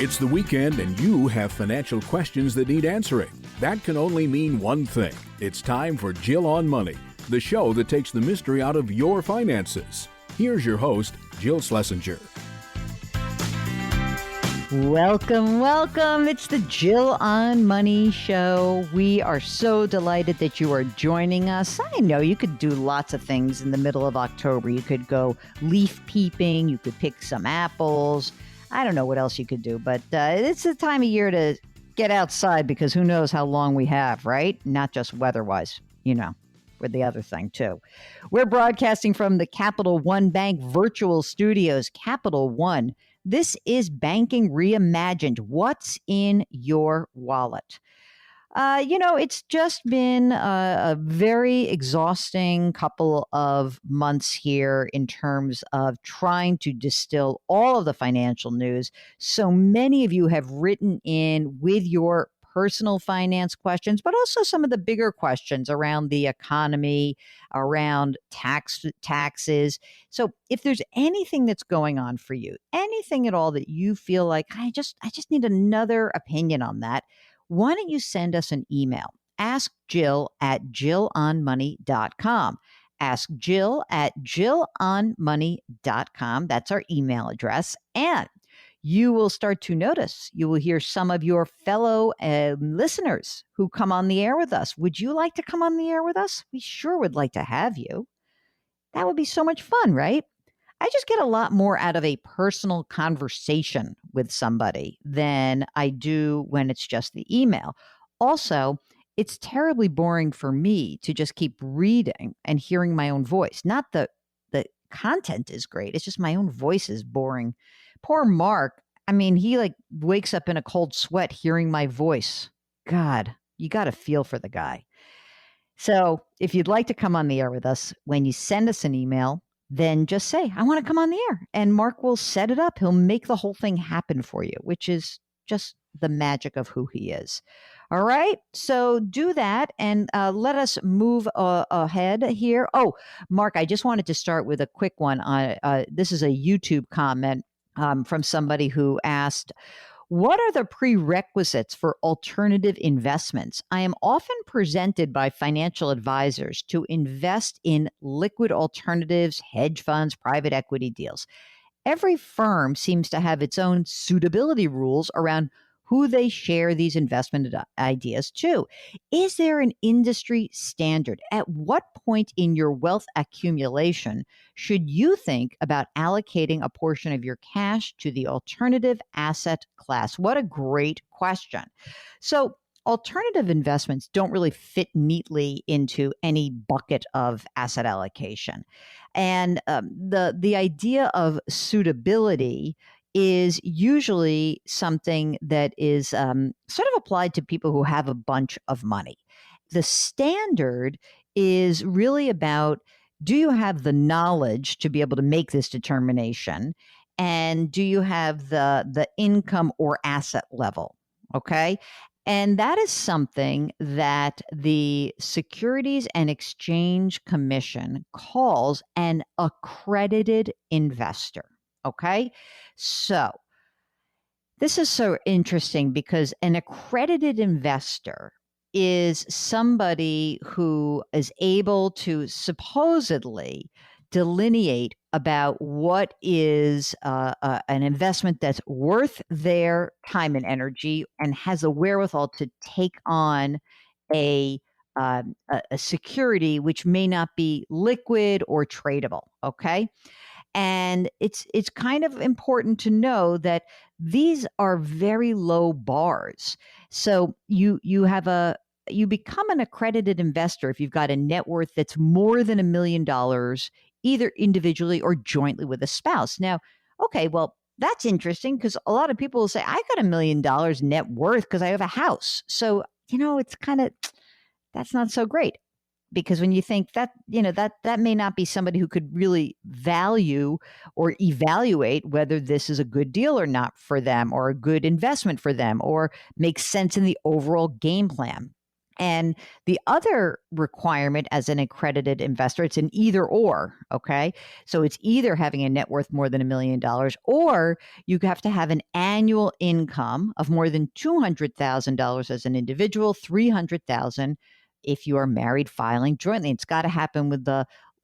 It's the weekend and you have financial questions that need answering. That can only mean one thing. It's time for Jill on Money, the show that takes the mystery out of your finances. Here's your host, Jill Schlesinger. Welcome. It's the Jill on Money show. We are so delighted that you are joining us. I know you could do lots of things in the middle of October. You could go leaf peeping. You could pick some apples. I don't know what else you could do, but it's the time of year to get outside because who knows how long we have, right? Not just weather-wise, with the other thing too. We're broadcasting from the Capital One Bank virtual studios. Capital One. This is banking reimagined. What's in your wallet? It's just been a very exhausting couple of months here in terms of trying to distill all of the financial news. So many of you have written in with your personal finance questions, but also some of the bigger questions around the economy, around taxes. So if there's anything that's going on for you, anything at all that you feel like, I just need another opinion on that, why don't you send us an email? Ask Jill at jillonmoney.com. Ask Jill at jillonmoney.com. That's our email address. And you will start to notice, you will hear some of your fellow listeners who come on the air with us. Would you like to come on the air with us? We sure would like to have you. That would be so much fun, right? I just get a lot more out of a personal conversation with somebody than I do when it's just the email. Also, it's terribly boring for me to just keep reading and hearing my own voice. Not the content is great. It's just my own voice is boring. Poor Mark. I mean, he wakes up in a cold sweat hearing my voice. God, you got to feel for the guy. So if you'd like to come on the air with us, when you send us an email, then just say, I want to come on the air. And Mark will set it up. He'll make the whole thing happen for you, which is just the magic of who he is. All right. So do that and let us move ahead here. Oh, Mark, I just wanted to start with a quick one. This is a YouTube comment from somebody who asked, what are the prerequisites for alternative investments? I am often presented by financial advisors to invest in liquid alternatives, hedge funds, private equity deals. Every firm seems to have its own suitability rules around who they share these investment ideas to. Is there an industry standard? At what point in your wealth accumulation should you think about allocating a portion of your cash to the alternative asset class? What a great question. So alternative investments don't really fit neatly into any bucket of asset allocation. And the idea of suitability is usually something that is sort of applied to people who have a bunch of money. The standard is really about, do you have the knowledge to be able to make this determination? And do you have the income or asset level? Okay. And that is something that the Securities and Exchange Commission calls an accredited investor. Okay. So this is so interesting because an accredited investor is somebody who is able to supposedly delineate about what is an investment that's worth their time and energy and has a wherewithal to take on a security which may not be liquid or tradable. Okay. And it's kind of important to know that these are very low bars. So you become an accredited investor if you've got a net worth that's more than $1 million, either individually or jointly with a spouse. Now, okay, well, that's interesting because a lot of people will say, I got $1 million net worth because I have a house. So, it's kind of, that's not so great. Because when you think that, that may not be somebody who could really value or evaluate whether this is a good deal or not for them or a good investment for them or makes sense in the overall game plan. And the other requirement as an accredited investor, it's an either or, okay? So it's either having a net worth more than $1 million, or you have to have an annual income of more than $200,000 as an individual, $300,000 if you are married filing jointly. It's got to happen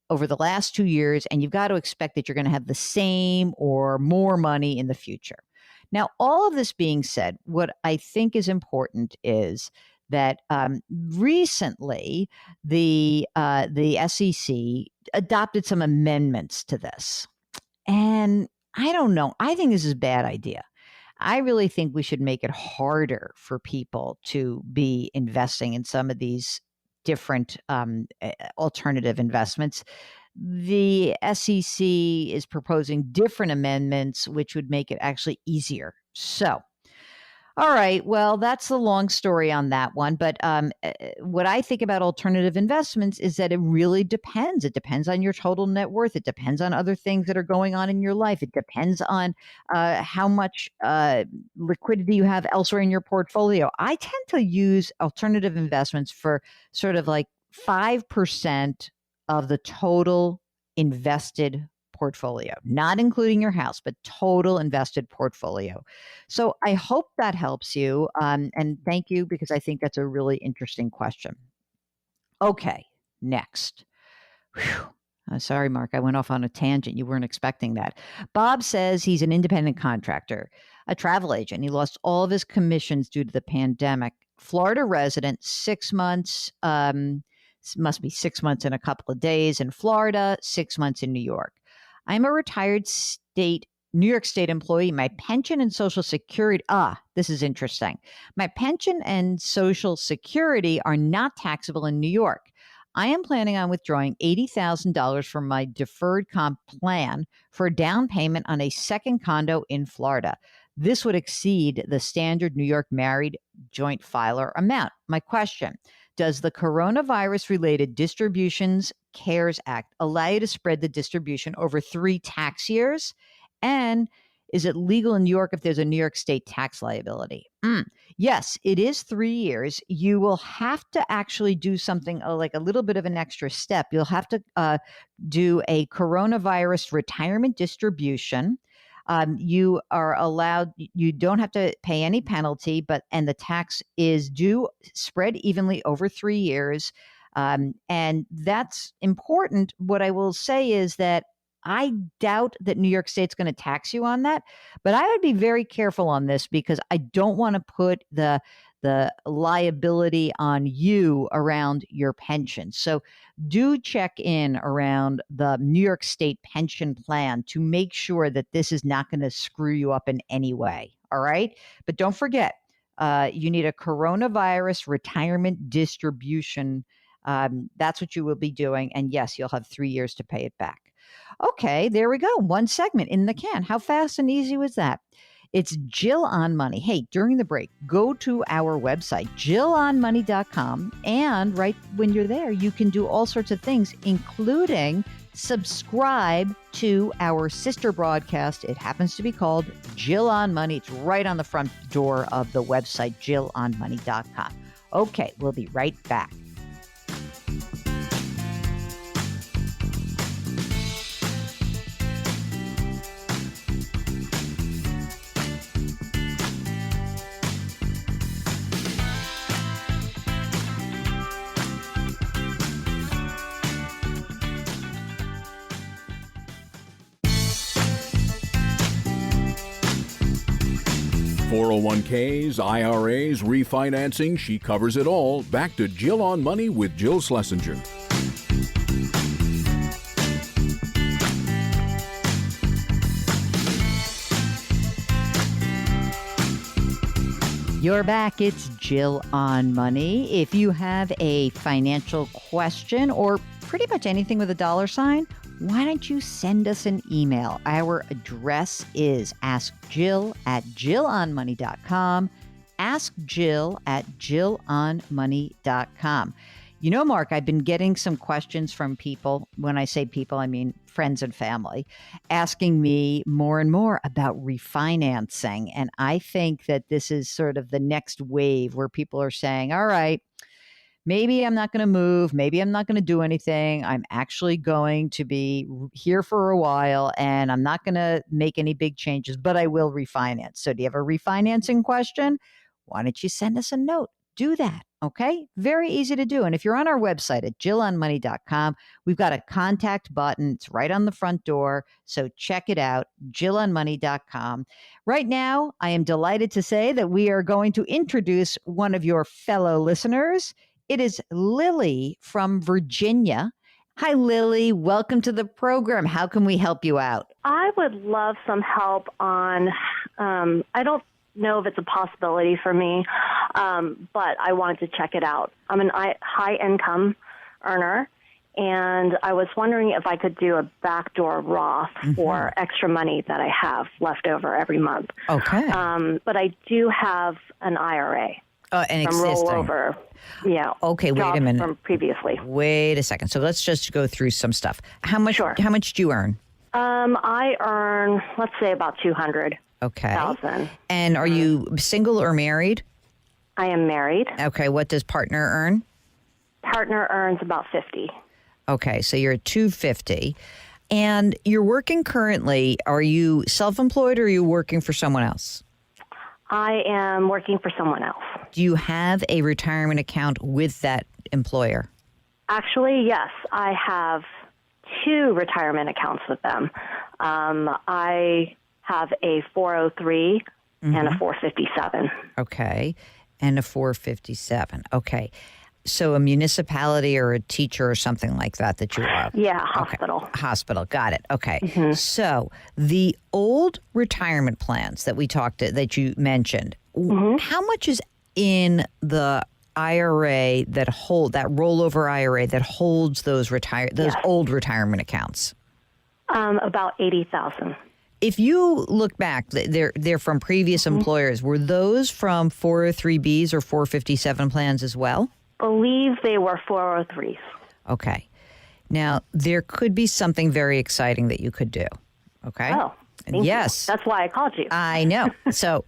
over the last 2 years, and you've got to expect that you're going to have the same or more money in the future. Now, all of this being said, what I think is important is that recently the SEC adopted some amendments to this. And I don't know. I think this is a bad idea. I really think we should make it harder for people to be investing in some of these different alternative investments. The SEC is proposing different amendments, which would make it actually easier. So, all right. Well, that's the long story on that one. But what I think about alternative investments is that it really depends. It depends on your total net worth. It depends on other things that are going on in your life. It depends on how much liquidity you have elsewhere in your portfolio. I tend to use alternative investments for sort of like 5% of the total invested portfolio, not including your house, but total invested portfolio. So I hope that helps you. And thank you, because I think that's a really interesting question. Okay, next. Whew. Sorry, Mark, I went off on a tangent. You weren't expecting that. Bob says he's an independent contractor, a travel agent. He lost all of his commissions due to the pandemic. Florida resident, 6 months, must be 6 months and a couple of days in Florida, 6 months in New York. I'm a retired New York State employee. My pension and Social Security, this is interesting. My pension and Social Security are not taxable in New York. I am planning on withdrawing $80,000 from my deferred comp plan for a down payment on a second condo in Florida. This would exceed the standard New York married joint filer amount. My question: does the coronavirus-related Distributions CARES Act allow you to spread the distribution over 3 tax years? And is it legal in New York if there's a New York State tax liability? Yes, it is 3 years. You will have to actually do something like a little bit of an extra step. You'll have to do a coronavirus retirement distribution. You are allowed, you don't have to pay any penalty, and the tax is due spread evenly over 3 years. And that's important. What I will say is that I doubt that New York State's going to tax you on that, but I would be very careful on this, because I don't want to put the liability on you around your pension. So do check in around the New York State pension plan to make sure that this is not going to screw you up in any way. All right. But don't forget, you need a coronavirus retirement distribution. That's what you will be doing. And yes, you'll have 3 years to pay it back. Okay, there we go. One segment in the can. How fast and easy was that? It's Jill on Money. Hey, during the break, go to our website, jillonmoney.com. And right when you're there, you can do all sorts of things, including subscribe to our sister broadcast. It happens to be called Jill on Money. It's right on the front door of the website, jillonmoney.com. Okay, we'll be right back. .401ks, IRAs, refinancing, she covers it all. Back to Jill on Money with Jill Schlesinger. You're back. It's Jill on Money. If you have a financial question or pretty much anything with a $, why don't you send us an email? Our address is askjill@jillonmoney.com. askjill@jillonmoney.com. You know, Mark, I've been getting some questions from people. When I say people, I mean friends and family, asking me more and more about refinancing. And I think that this is sort of the next wave where people are saying, all right, maybe I'm not going to move. Maybe I'm not going to do anything. I'm actually going to be here for a while and I'm not going to make any big changes, but I will refinance. So do you have a refinancing question? Why don't you send us a note? Do that. Okay. Very easy to do. And if you're on our website at jillonmoney.com, we've got a contact button. It's right on the front door. So check it out, jillonmoney.com. Right now, I am delighted to say that we are going to introduce one of your fellow listeners. It is Lily from Virginia. Hi, Lily. Welcome to the program. How can we help you out? I would love some help on, I don't know if it's a possibility for me, but I wanted to check it out. I'm an high income earner, and I was wondering if I could do a backdoor Roth for extra money that I have left over every month. Okay. But I do have an IRA. An from existing. rollover. Yeah. Okay, wait a minute. From previously. Wait a second. So let's just go through some stuff. How much? Sure. How much do you earn? I earn, let's say, about $200,000. Okay. And are you single or married? I am married. Okay. What does partner earn? Partner earns about $50,000. Okay, so you're at $250,000, and you're working currently. Are you self-employed or are you working for someone else? I am working for someone else. Do you have a retirement account with that employer? Actually, yes. I have 2 retirement accounts with them. I have a 403 and a 457. Okay, and a 457. Okay. So a municipality or a teacher or something like that you are? Yeah, hospital. Okay. Hospital, got it. Okay. So the old retirement plans that you mentioned, how much is in the IRA that rollover IRA that holds those old retirement accounts? About $80,000. If you look back, they're from previous employers. Were those from 403Bs or 457 plans as well? Believe they were 403s. Okay. Now, there could be something very exciting that you could do. Okay? Oh, thank you. That's why I called you. I know. So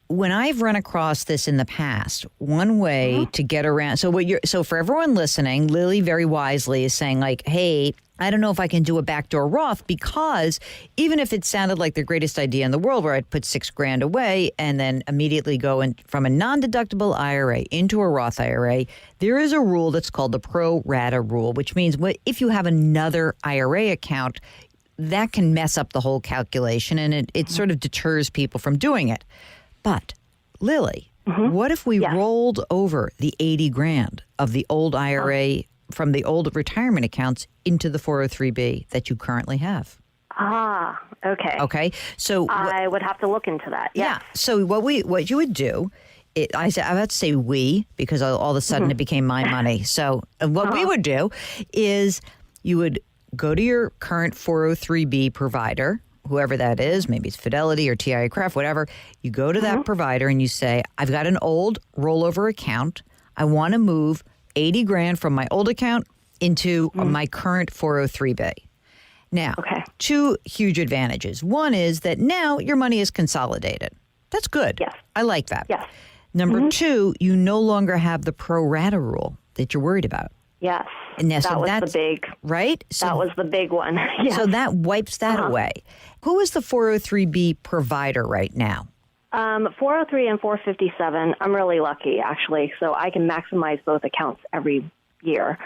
when I've run across this in the past, one way to get around, so for everyone listening, Lily very wisely is saying like, hey, I don't know if I can do a backdoor Roth because even if it sounded like the greatest idea in the world where I'd put $6,000 away and then immediately go from a non-deductible IRA into a Roth IRA, there is a rule that's called the pro rata rule, which means if you have another IRA account, that can mess up the whole calculation and it sort of deters people from doing it. But Lily, what if we rolled over the $80,000 of the old IRA from the old retirement accounts into the 403B that you currently have? Ah, okay. Okay. So I would have to look into that. Yeah. So what you would do, I have to say we, because all of a sudden it became my money. So what we would do is you would go to your current 403B provider, whoever that is, maybe it's Fidelity or TIA Craft, whatever. You go to that provider and you say, I've got an old rollover account. I want to move $80,000 from my old account into my current 403B. Now, 2 huge advantages. One is that now your money is consolidated. That's good. Yes. I like that. Yes. Number 2, you no longer have the pro rata rule that you're worried about. Yes. And that was the big. Right? So, that was the big one. Yes. So that wipes that away. Who is the 403B provider right now? 403 and 457, I'm really lucky, actually, so I can maximize both accounts every year,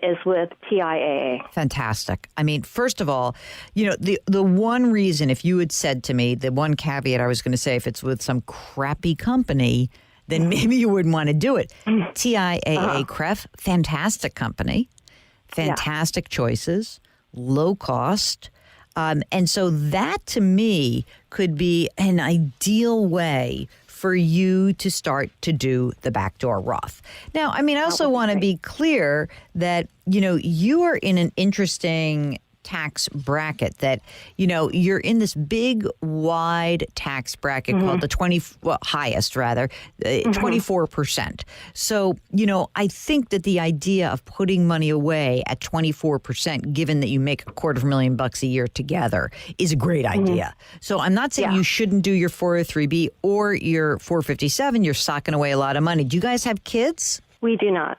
is with TIAA. Fantastic. I mean, first of all, the one reason, if you had said to me, the one caveat I was going to say, if it's with some crappy company, then maybe you wouldn't want to do it. TIAA CREF, fantastic company, fantastic choices, low cost. And so that, to me, could be an ideal way for you to start to do the backdoor Roth. Now, I mean, I also want to be clear that, you are in an interesting tax bracket that, you're in this big, wide tax bracket called the highest rather, 24%. So, I think that the idea of putting money away at 24%, given that you make $250,000 a year together, is a great idea. So I'm not saying you shouldn't do your 403B or your 457. You're socking away a lot of money. Do you guys have kids? We do not.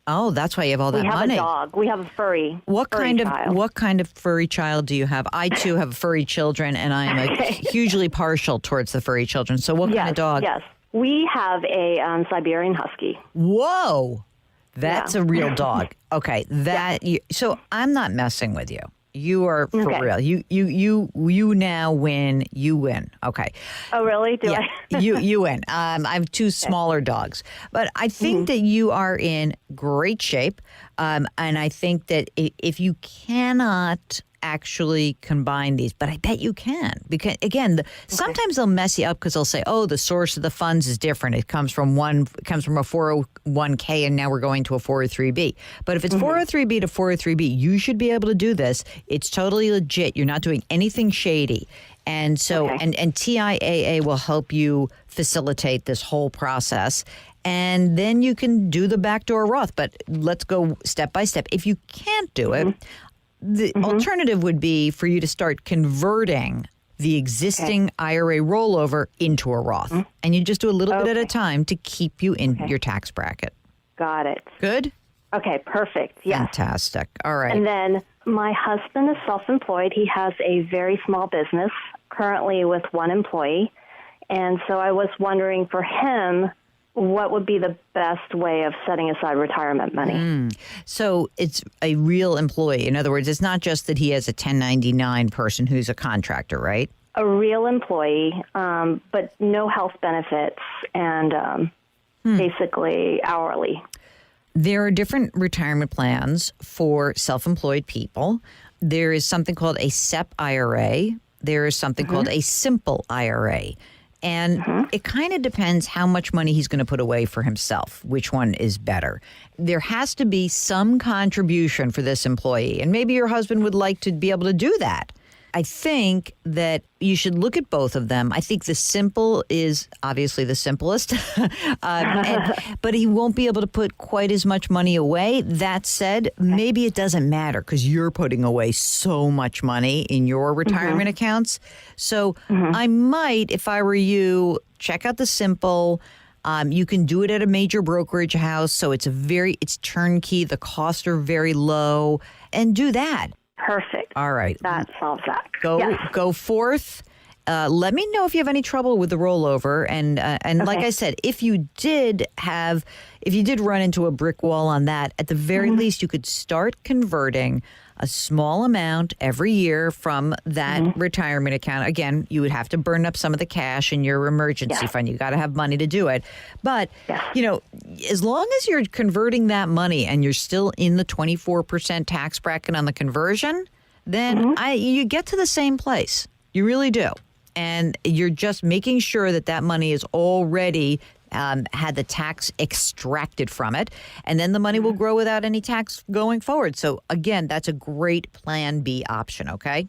Oh, that's why you have all that We have money. a dog. We have a furry. What child. kind of furry child do you have? I too have furry children, and I am hugely partial towards the furry children. So, what kind of dog? Yes, we have a Siberian Husky. Whoa, that's a real dog. Okay, so I'm not messing with you. You are for real. You now win. You win. Okay. Oh, really? Do I? I? you win. I have two smaller dogs, but I think that you are in great shape. And I think that if you cannot actually combine these, but I bet you can, because again, sometimes they'll mess you up because they'll say, "Oh, the source of the funds is different. It comes from a 401k, and now we're going to a 403b." But if it's 403b to 403b, you should be able to do this. It's totally legit. You're not doing anything shady. And so, and TIAA will help you facilitate this whole process. And then you can do the backdoor Roth. But let's go step by step. If you can't do it, the alternative would be for you to start converting the existing IRA rollover into a Roth. And you just do a little bit at a time to keep you in your tax bracket. Got it. Good? Okay, perfect. Yes. Fantastic. All right. And then my husband is self-employed. He has a very small business, currently with one employee. And so I was wondering for him, what would be the best way of setting aside retirement money? So it's a real employee. In other words, it's not just that he has a 1099 person who's a contractor, right? A real employee, but no health benefits and basically hourly. There are different retirement plans for self-employed people. There is something called a SEP IRA. There is something called a simple IRA. And it kind of depends how much money he's going to put away for himself, which one is better. There has to be some contribution for this employee. And maybe your husband would like to be able to do that. I think that you should look at both of them. I think the simple is obviously the simplest, but he won't be able to put quite as much money away. That said, maybe it doesn't matter because you're putting away so much money in your retirement accounts. So I might, if I were you, check out the simple. You can do it at a major brokerage house. So it's turnkey. The costs are very low, and do that. Perfect. All right. That solves that. Go forth. Let me know if you have any trouble with the rollover. And like I said, if you did run into a brick wall on that, at the very least, you could start converting a small amount every year from that retirement account. Again, you would have to burn up some of the cash in your emergency fund. You got to have money to do it. But, as long as you're converting that money and you're still in the 24% tax bracket on the conversion, then you get to the same place. You really do. And you're just making sure that money is already had the tax extracted from it, and then the money will grow without any tax going forward. So again, that's a great plan B option, okay?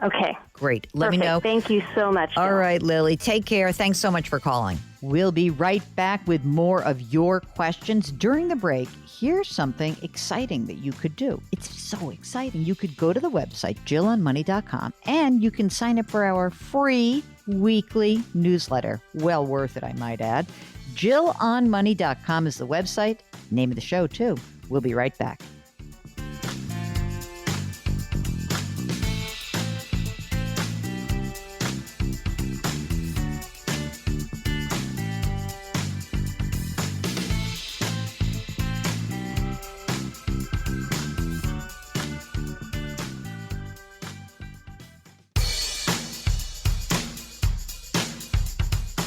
Okay. Great. Let me know. Thank you so much, Jill. All right, Lily. Take care. Thanks so much for calling. We'll be right back with more of your questions. During the break, here's something exciting that you could do. It's so exciting. You could go to the website, JillOnMoney.com, and you can sign up for our free weekly newsletter. Well worth it, I might add. JillOnMoney.com is the website. Name of the show, too. We'll be right back.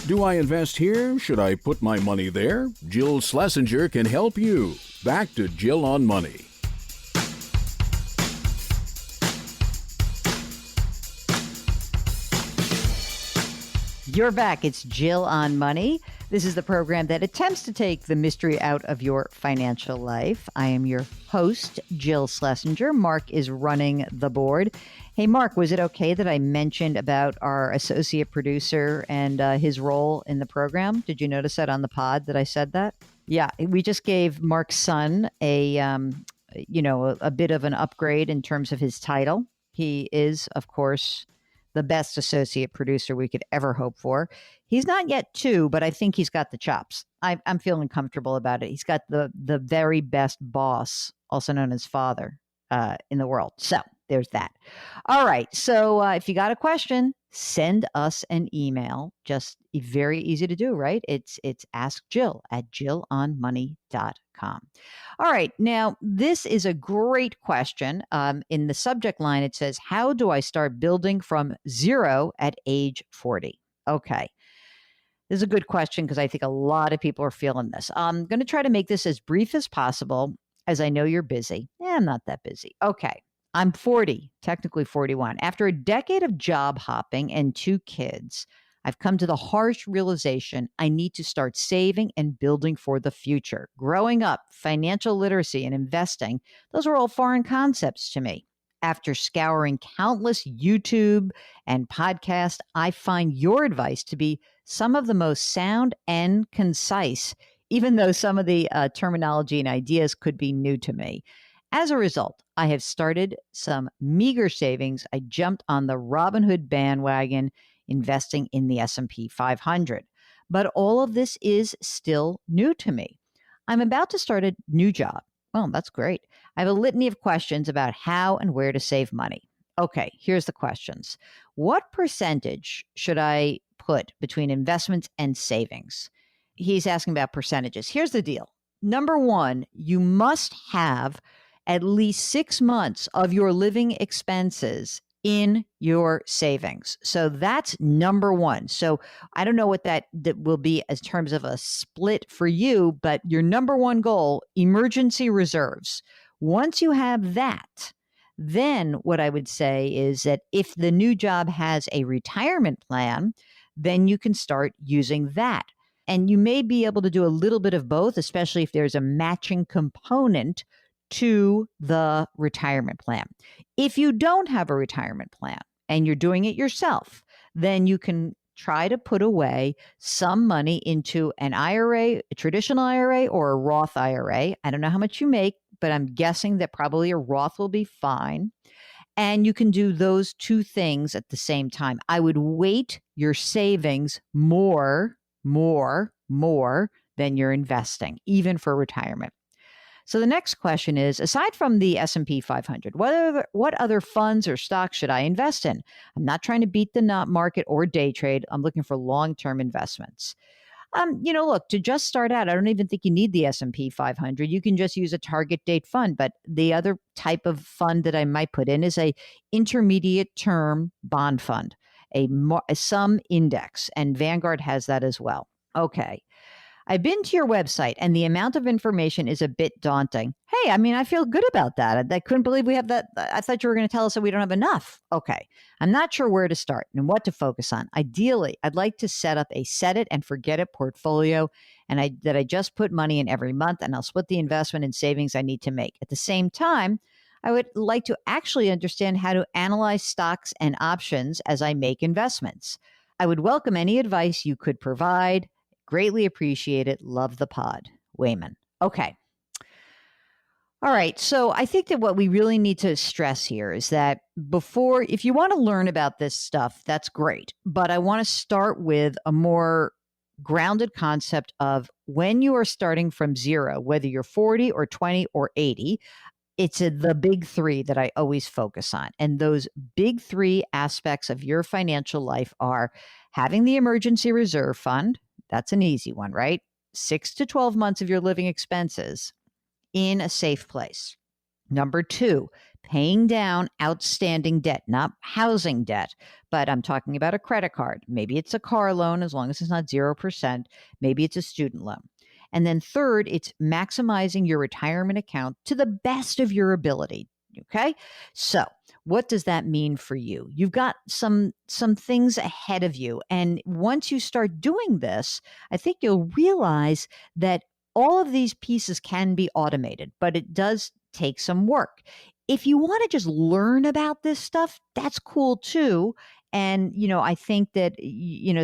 Do I invest here? Should I put my money there? Jill Schlesinger can help you. Back to Jill on Money. You're back. It's Jill on Money. This is the program that attempts to take the mystery out of your financial life. I am your host, Jill Schlesinger. Mark is running the board. Hey, Mark, was it okay that I mentioned about our associate producer and his role in the program? Did you notice that on the pod that I said that? Yeah, we just gave Mark's son a bit of an upgrade in terms of his title. He is, of course, the best associate producer we could ever hope for. He's not yet 2, but I think he's got the chops. I'm feeling comfortable about it. He's got the very best boss, also known as father, in the world. So there's that. All right. So if you got a question, send us an email. Just very easy to do, right? It's Ask Jill at jillonmoney.com. All right. Now, this is a great question. In the subject line, it says, how do I start building from zero at age 40? Okay. This is a good question because I think a lot of people are feeling this. I'm going to try to make this as brief as possible, as I know you're busy. I'm not that busy. Okay. I'm 40, technically 41. After a decade of job hopping and 2 kids, I've come to the harsh realization I need to start saving and building for the future. Growing up, financial literacy and investing, those are all foreign concepts to me. After scouring countless YouTube and podcasts, I find your advice to be some of the most sound and concise, even though some of the terminology and ideas could be new to me. As a result, I have started some meager savings. I jumped on the Robinhood bandwagon, investing in the S&P 500. But all of this is still new to me. I'm about to start a new job. Well, that's great. I have a litany of questions about how and where to save money. Okay, here's the questions. What percentage should I put between investments and savings? He's asking about percentages. Here's the deal. Number 1, you must have at least 6 months of your living expenses in your savings. So that's number 1. So I don't know what that will be in terms of a split for you, but your number 1 goal, emergency reserves. Once you have that, then what I would say is that if the new job has a retirement plan, then you can start using that. And you may be able to do a little bit of both, especially if there's a matching component to the retirement plan. If you don't have a retirement plan and you're doing it yourself, then you can try to put away some money into an IRA, a traditional IRA, or a Roth IRA. I don't know how much you make, but I'm guessing that probably a Roth will be fine. And you can do those 2 things at the same time. I would weight your savings more than you're investing, even for retirement. So the next question is, aside from the S&P 500, what other funds or stocks should I invest in? I'm not trying to beat the market or day trade. I'm looking for long-term investments. Look, to just start out, I don't even think you need the S&P 500. You can just use a target date fund. But the other type of fund that I might put in is a intermediate term bond fund, some index, and Vanguard has that as well. Okay. I've been to your website and the amount of information is a bit daunting. Hey, I feel good about that. I couldn't believe we have that. I thought you were going to tell us that we don't have enough. Okay. I'm not sure where to start and what to focus on. Ideally, I'd like to set up a set it and forget it portfolio and that I just put money in every month and I'll split the investment and savings I need to make. At the same time, I would like to actually understand how to analyze stocks and options as I make investments. I would welcome any advice you could provide. Greatly appreciate it. Love the pod. Wayman. Okay. All right. So I think that what we really need to stress here is that if you want to learn about this stuff, that's great. But I want to start with a more grounded concept of when you are starting from zero, whether you're 40 or 20 or 80, it's the big 3 that I always focus on. And those big 3 aspects of your financial life are having the emergency reserve fund. That's an easy one, right? 6 to 12 months of your living expenses in a safe place. Number 2, paying down outstanding debt, not housing debt, but I'm talking about a credit card. Maybe it's a car loan, as long as it's not 0%. Maybe it's a student loan. And then 3rd, it's maximizing your retirement account to the best of your ability. Okay. So what does that mean for you? You've got some things ahead of you. And once you start doing this, I think you'll realize that all of these pieces can be automated, but it does take some work. If you want to just learn about this stuff, that's cool too. And, I think that,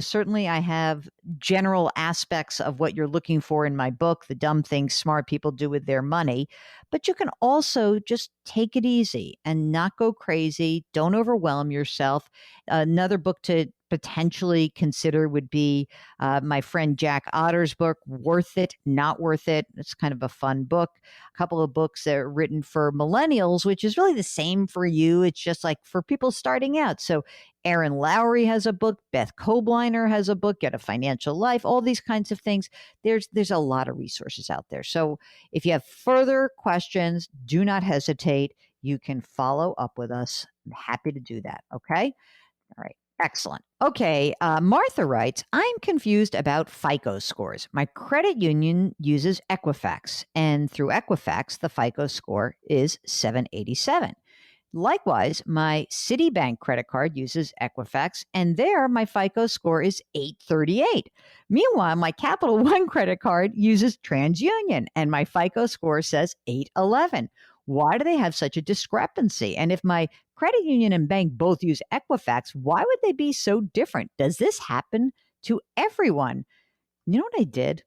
certainly I have general aspects of what you're looking for in my book, The Dumb Things Smart People Do with Their Money. But you can also just take it easy and not go crazy. Don't overwhelm yourself. Another book to potentially consider would be my friend Jack Otter's book, Worth It, Not Worth It. It's kind of a fun book. A couple of books that are written for millennials, which is really the same for you. It's just like for people starting out. So Aaron Lowry has a book. Beth Kobliner has a book, Get a Financial Life, all these kinds of things. There's a lot of resources out there. So if you have further questions, do not hesitate. You can follow up with us. I'm happy to do that. Okay. All right. Excellent. Okay. Martha writes, I'm confused about FICO scores. My credit union uses Equifax, and through Equifax, the FICO score is 787. Likewise, my Citibank credit card uses Equifax, and there my FICO score is 838. Meanwhile, my Capital One credit card uses TransUnion, and my FICO score says 811. Why do they have such a discrepancy? And if my credit union and bank both use Equifax, why would they be so different? Does this happen to everyone? You know what I did?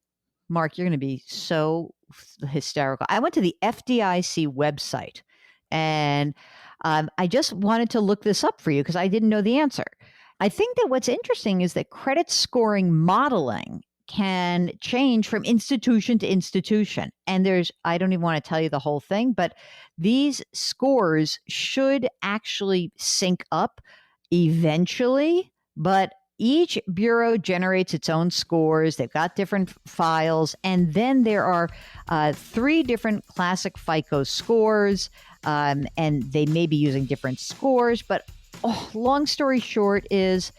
Mark, you're going to be so hysterical. I went to the FDIC website, and I just wanted to look this up for you because I didn't know the answer. I think that what's interesting is that credit scoring modeling can change from institution to institution. And I don't even want to tell you the whole thing, but these scores should actually sync up eventually. But each bureau generates its own scores. They've got different files. And then there are 3 different classic FICO scores, and they may be using different scores. But long story short is,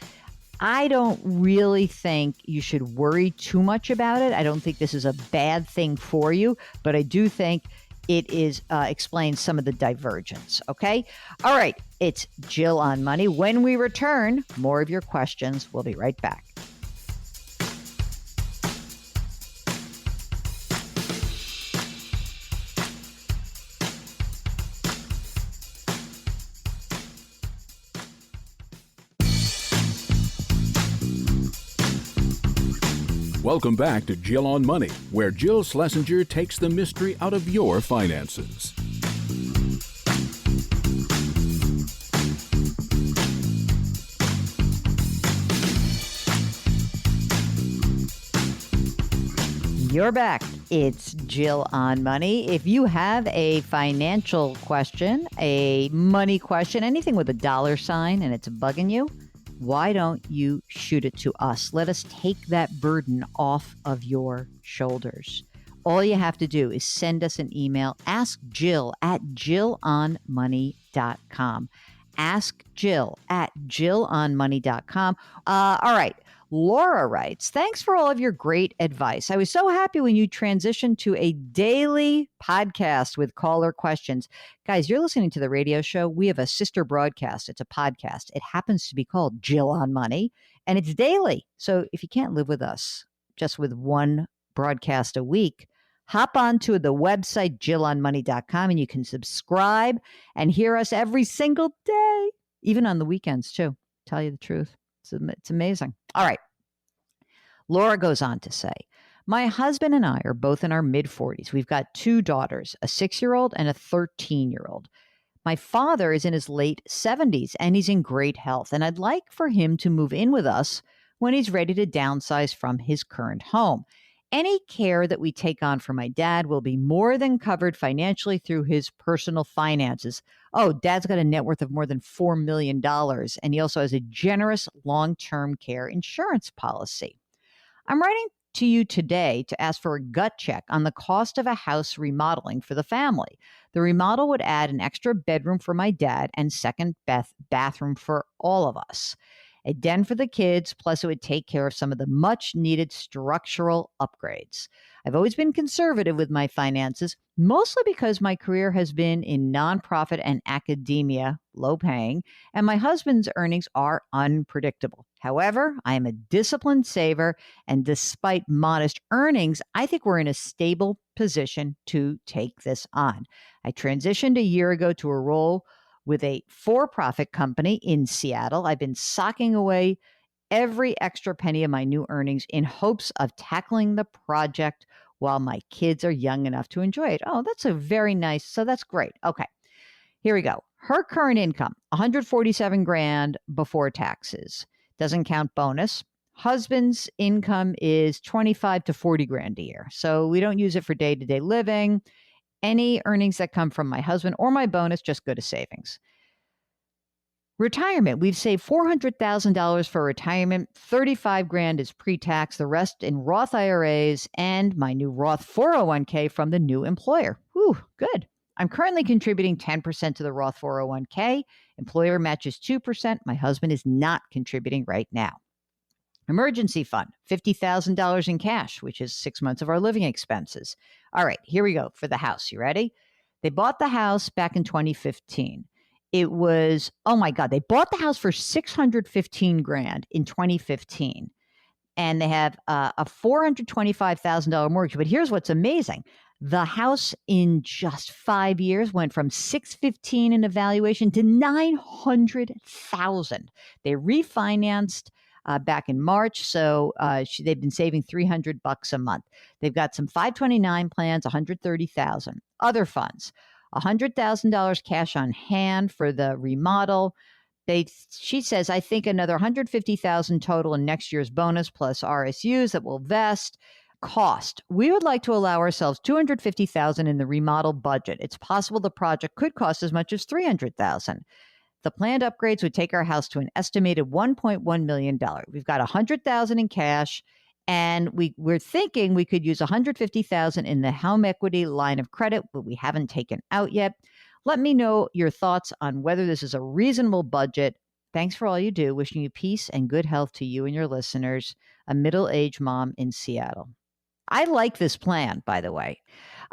I don't really think you should worry too much about it. I don't think this is a bad thing for you, but I do think it explains some of the divergence. Okay. All right. It's Jill on Money. When we return, more of your questions. We'll be right back. Welcome back to Jill on Money, where Jill Schlesinger takes the mystery out of your finances. You're back. It's Jill on Money. If you have a financial question, a money question, anything with a dollar sign and it's bugging you, why don't you shoot it to us? Let us take that burden off of your shoulders. All you have to do is send us an email. Ask Jill at jillonmoney.com. Ask Jill at jillonmoney.com. All right. Laura writes, thanks for all of your great advice. I was so happy when you transitioned to a daily podcast with caller questions. Guys, you're listening to the radio show. We have a sister broadcast. It's a podcast. It happens to be called Jill on Money, and it's daily. So if you can't live with us just with one broadcast a week, hop on to the website, jillonmoney.com, and you can subscribe and hear us every single day, even on the weekends, too. Tell you the truth. It's amazing. All right. Laura goes on to say, my husband and I are both in our mid-40s. We've got 2 daughters, a 6-year-old and a 13-year-old. My father is in his late 70s and he's in great health, and I'd like for him to move in with us when he's ready to downsize from his current home. Any care that we take on for my dad will be more than covered financially through his personal finances. Oh, Dad's got a net worth of more than $4 million, and he also has a generous long-term care insurance policy. I'm writing to you today to ask for a gut check on the cost of a house remodeling for the family. The remodel would add an extra bedroom for my dad and second bathroom for all of us. A den for the kids, plus it would take care of some of the much-needed structural upgrades. I've always been conservative with my finances, mostly because my career has been in nonprofit and academia, low-paying, and my husband's earnings are unpredictable. However, I am a disciplined saver, and despite modest earnings, I think we're in a stable position to take this on. I transitioned a year ago to a role with a for-profit company in Seattle. I've been socking away every extra penny of my new earnings in hopes of tackling the project while my kids are young enough to enjoy it. Oh, that's a very nice. So that's great. Okay. Here we go. Her current income, 147 grand before taxes. Doesn't count bonus. Husband's income is 25 to 40 grand a year. So we don't use it for day-to-day living. Any earnings that come from my husband or my bonus just go to savings. Retirement, we've saved $400,000 for retirement. 35 grand is pre-tax, the rest in Roth IRAs and my new Roth 401k from the new employer. Whew, good. I'm currently contributing 10% to the Roth 401k. Employer matches 2%. My husband is not contributing right now. Emergency fund, $50,000 in cash, which is 6 months of our living expenses. All right, here we go for the house. You ready? They bought the house back in 2015. It was, oh my God, they bought the house for 615 grand in 2015. And they have a $425,000 mortgage. But here's what's amazing. The house in just 5 years went from 615 in evaluation to 900,000. They refinanced back in March, so they've been saving $300 a month. They've got some 529 plans, 130,000. Other funds, $100,000 cash on hand for the remodel. She says, I think another 150,000 total in next year's bonus plus RSUs that will vest. Cost. We would like to allow ourselves 250,000 in the remodel budget. It's possible the project could cost as much as 300,000. The planned upgrades would take our house to an estimated $1.1 million. We've got 100,000 in cash, and we're thinking we could use 150,000 in the home equity line of credit, but we haven't taken out yet. Let me know your thoughts on whether this is a reasonable budget. Thanks for all you do. Wishing you peace and good health to you and your listeners. A middle-aged mom in Seattle. I like this plan, by the way.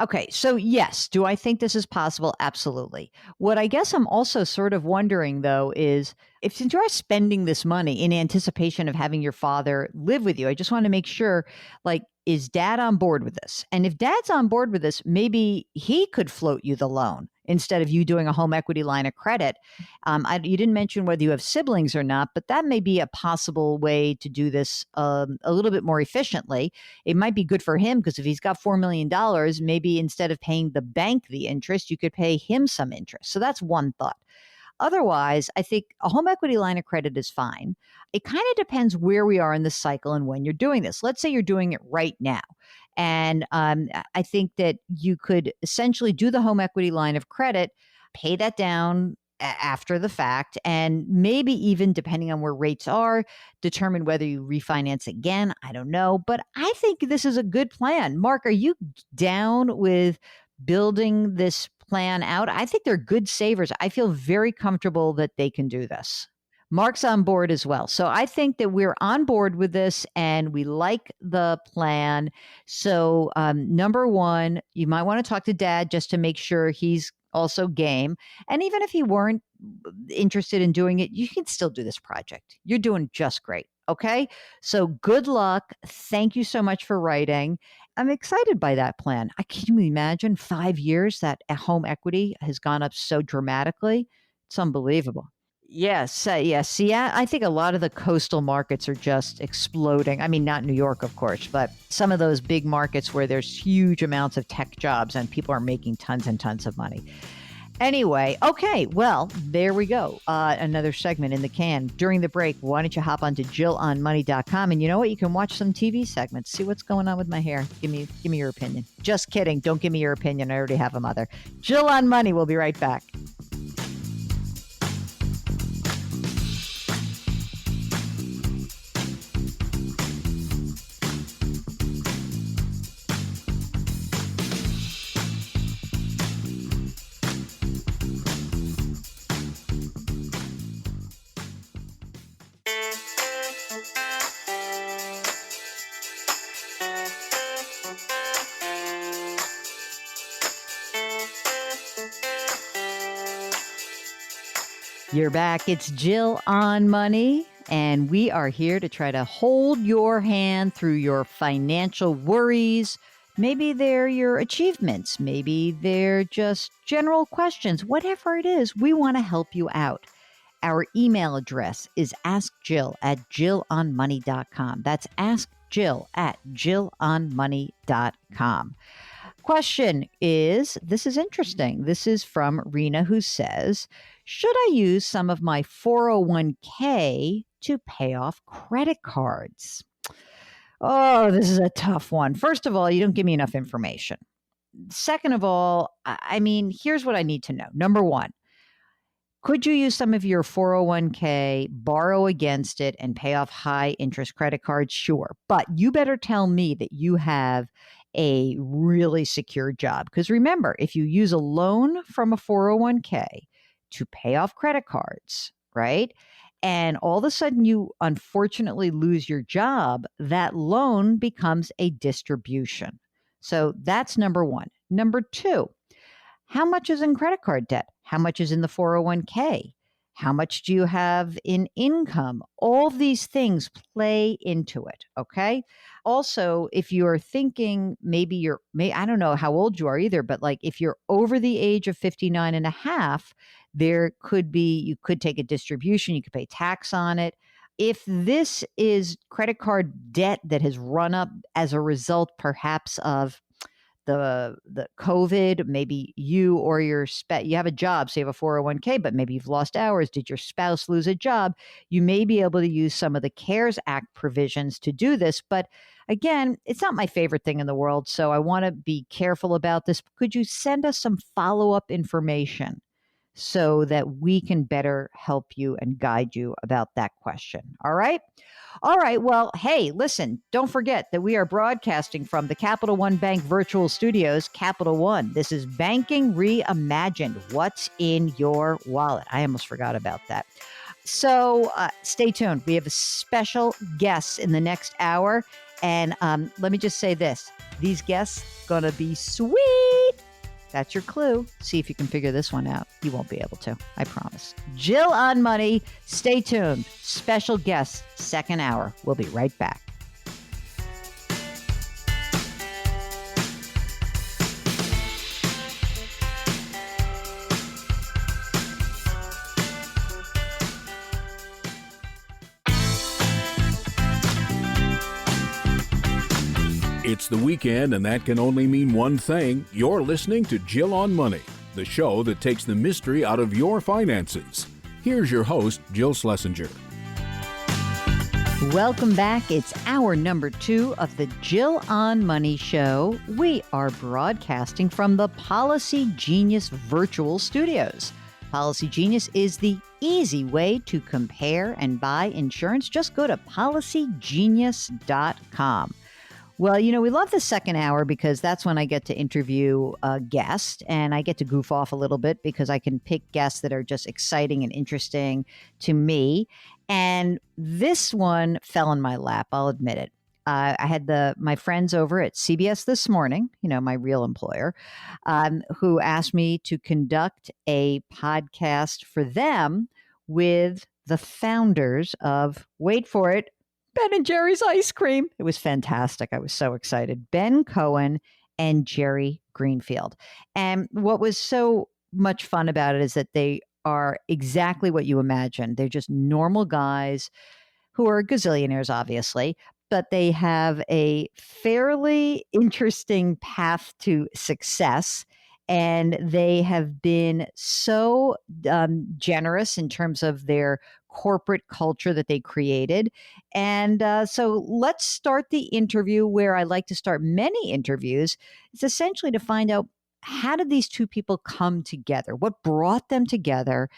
Okay, so yes, do I think this is possible? Absolutely. What I guess I'm also sort of wondering, though, is if since you're spending this money in anticipation of having your father live with you, I just want to make sure, like, is dad on board with this? And if dad's on board with this, maybe he could float you the loan instead of you doing a home equity line of credit. You didn't mention whether you have siblings or not, but that may be a possible way to do this a little bit more efficiently. It might be good for him because if he's got $4 million, maybe instead of paying the bank the interest, you could pay him some interest. So that's one thought. Otherwise, I think a home equity line of credit is fine. It kind of depends where we are in the cycle and when you're doing this. Let's say you're doing it right now. And I think that you could essentially do the home equity line of credit, pay that down after the fact, and maybe even, depending on where rates are, determine whether you refinance again. I don't know. But I think this is a good plan. Mark, are you down with building this plan out? I think they're good savers. I feel very comfortable that they can do this. Mark's on board as well. So I think that we're on board with this and we like the plan. So number one, you might want to talk to dad just to make sure he's also game. And even if he weren't interested in doing it, you can still do this project. You're doing just great. Okay. So good luck. Thank you so much for writing. I'm excited by that plan. Can you imagine 5 years that home equity has gone up so dramatically? It's unbelievable. Yes. Yes. See, I think a lot of the coastal markets are just exploding. I mean, not New York, of course, but some of those big markets where there's huge amounts of tech jobs and people are making tons and tons of money. Anyway, okay, well, there we go. Another segment in the can. During the break, why don't you hop onto JillOnMoney.com, and you know what? You can watch some TV segments. See what's going on with my hair. Give me your opinion. Just kidding. Don't give me your opinion. I already have a mother. Jill on Money. We'll be right back. You're back. It's Jill on Money, and we are here to try to hold your hand through your financial worries, Maybe they're your achievements. Maybe they're just general questions. Whatever it is, we want to help you out. Our email address is askjill@jillonmoney.com. That's askjill@jillonmoney.com. Question is, this is interesting. This is from Rena, who says, should I use some of my 401k to pay off credit cards? Oh, this is a tough one. First of all, you don't give me enough information. Second of all, I mean, here's what I need to know. Number one, could you use some of your 401k, borrow against it, and pay off high interest credit cards? Sure. But you better tell me that you have a really secure job. Because remember, if you use a loan from a 401k to pay off credit cards, right? And all of a sudden you unfortunately lose your job, that loan becomes a distribution. So that's number one. Number two, how much is in credit card debt? How much is in the 401k? How much do you have in income? All these things play into it, okay? Also, if you're thinking I don't know how old you are either, but like if you're over the age of 59 and a half, you could take a distribution, you could pay tax on it. If this is credit card debt that has run up as a result perhaps of the COVID, maybe you or you have a job, so you have a 401k, but maybe you've lost hours. Did your spouse lose a job? You may be able to use some of the CARES Act provisions to do this. But again, it's not my favorite thing in the world, so I want to be careful about this. Could you send us some follow-up information so that we can better help you and guide you about that question? All right? All right. Well, hey, listen, don't forget that we are broadcasting from the Capital One Bank virtual studios, Capital One. This is Banking Reimagined. What's in your wallet? I almost forgot about that. So stay tuned. We have a special guests in the next hour. And let me just say this. These guests going to be sweet. That's your clue. See if you can figure this one out. You won't be able to, I promise. Jill on Money. Stay tuned. Special guest, second hour. We'll be right back. It's the weekend, and that can only mean one thing. You're listening to Jill on Money, the show that takes the mystery out of your finances. Here's your host, Jill Schlesinger. Welcome back. It's hour number 2 of the Jill on Money show. We are broadcasting from the Policy Genius virtual studios. Policy Genius is the easy way to compare and buy insurance. Just go to policygenius.com. Well, you know, we love the second hour because that's when I get to interview a guest and I get to goof off a little bit because I can pick guests that are just exciting and interesting to me. And this one fell in my lap, I'll admit it. I had my friends over at CBS This Morning, you know, my real employer, who asked me to conduct a podcast for them with the founders of, wait for it, Ben and Jerry's ice cream. It was fantastic. I was so excited. Ben Cohen and Jerry Greenfield. And what was so much fun about it is that they are exactly what you imagine. They're just normal guys who are gazillionaires, obviously, but they have a fairly interesting path to success. And they have been so generous in terms of their corporate culture that they created. And so let's start the interview where I like to start many interviews. It's essentially to find out, how did these two people come together? What brought them together?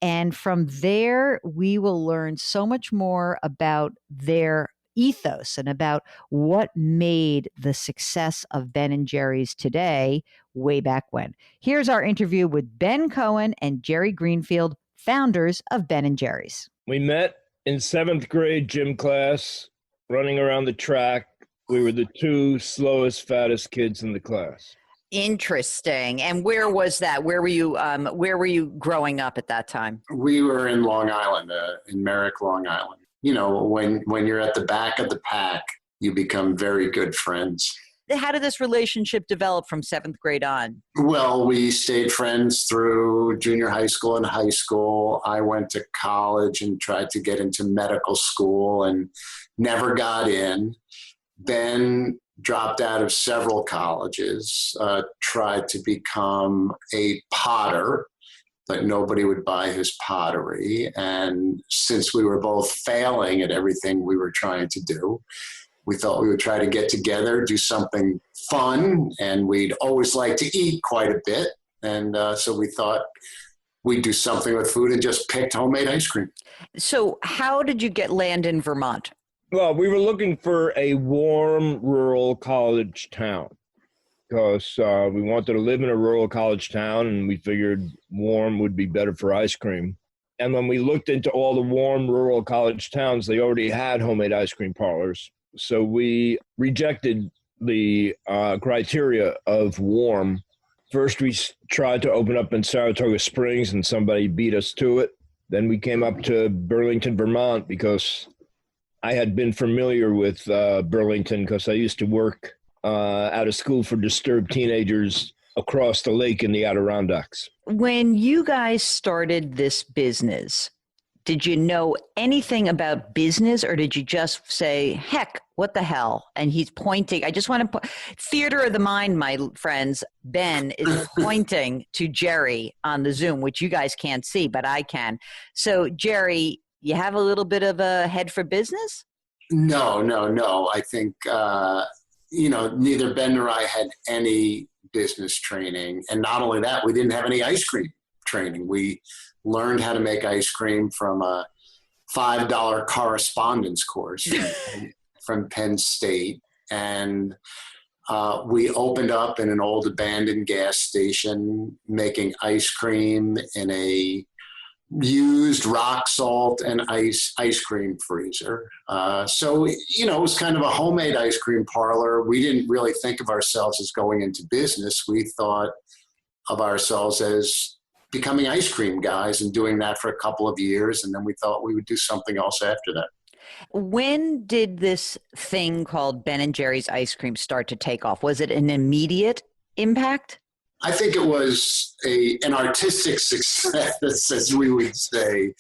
And from there, we will learn so much more about their ethos and about what made the success of Ben and Jerry's today way back when. Here's our interview with Ben Cohen and Jerry Greenfield, founders of Ben and Jerry's. We met in 7th grade gym class, running around the track. We were the two slowest, fattest kids in the class. Interesting. And where was that? Where were you growing up at that time? We were in Long Island, in Merrick, Long Island. You know, when you're at the back of the pack, you become very good friends. How did this relationship develop from 7th grade on? Well, we stayed friends through junior high school and high school. I went to college and tried to get into medical school and never got in. Ben dropped out of several colleges, tried to become a potter, but nobody would buy his pottery. And since we were both failing at everything we were trying to do, we thought we would try to get together, do something fun, and we'd always like to eat quite a bit. And so we thought we'd do something with food and just picked homemade ice cream. So how did you get land in Vermont? Well, we were looking for a warm, rural college town because we wanted to live in a rural college town, and we figured warm would be better for ice cream. And when we looked into all the warm, rural college towns, they already had homemade ice cream parlors. So we rejected the criteria of warm. First, we tried to open up in Saratoga Springs, and somebody beat us to it. Then we came up to Burlington, Vermont, because I had been familiar with Burlington because I used to work out of school for disturbed teenagers across the lake in the Adirondacks. When you guys started this business, did you know anything about business, or did you just say, heck, what the hell? And he's pointing. I just want to theater of the mind, my friends. Ben is pointing to Jerry on the Zoom, which you guys can't see, but I can. So, Jerry, you have a little bit of a head for business? No. I think, neither Ben nor I had any business training. And not only that, we didn't have any ice cream training. We learned how to make ice cream from a $5 correspondence course from Penn State. And we opened up in an old abandoned gas station making ice cream in a used rock salt and ice cream freezer. So, it was kind of a homemade ice cream parlor. We didn't really think of ourselves as going into business. We thought of ourselves as becoming ice cream guys and doing that for a couple of years. And then we thought we would do something else after that. When did this thing called Ben and Jerry's ice cream start to take off? Was it an immediate impact? I think it was an artistic success, as we would say.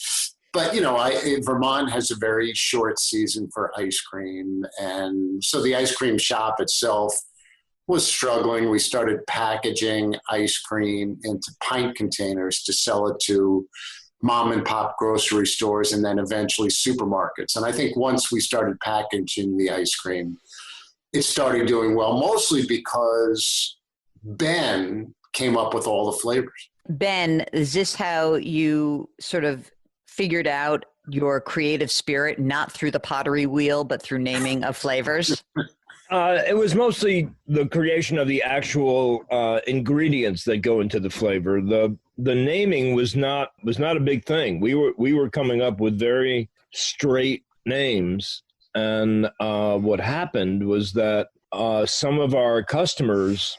But, Vermont has a very short season for ice cream. And so the ice cream shop itself was struggling. We started packaging ice cream into pint containers to sell it to mom and pop grocery stores and then eventually supermarkets. And I think once we started packaging the ice cream, it started doing well, mostly because Ben came up with all the flavors. Ben, is this how you sort of figured out your creative spirit, not through the pottery wheel, but through naming of flavors? It was mostly the creation of the actual ingredients that go into the flavor. The naming was not a big thing. We were coming up with very straight names, and what happened was that some of our customers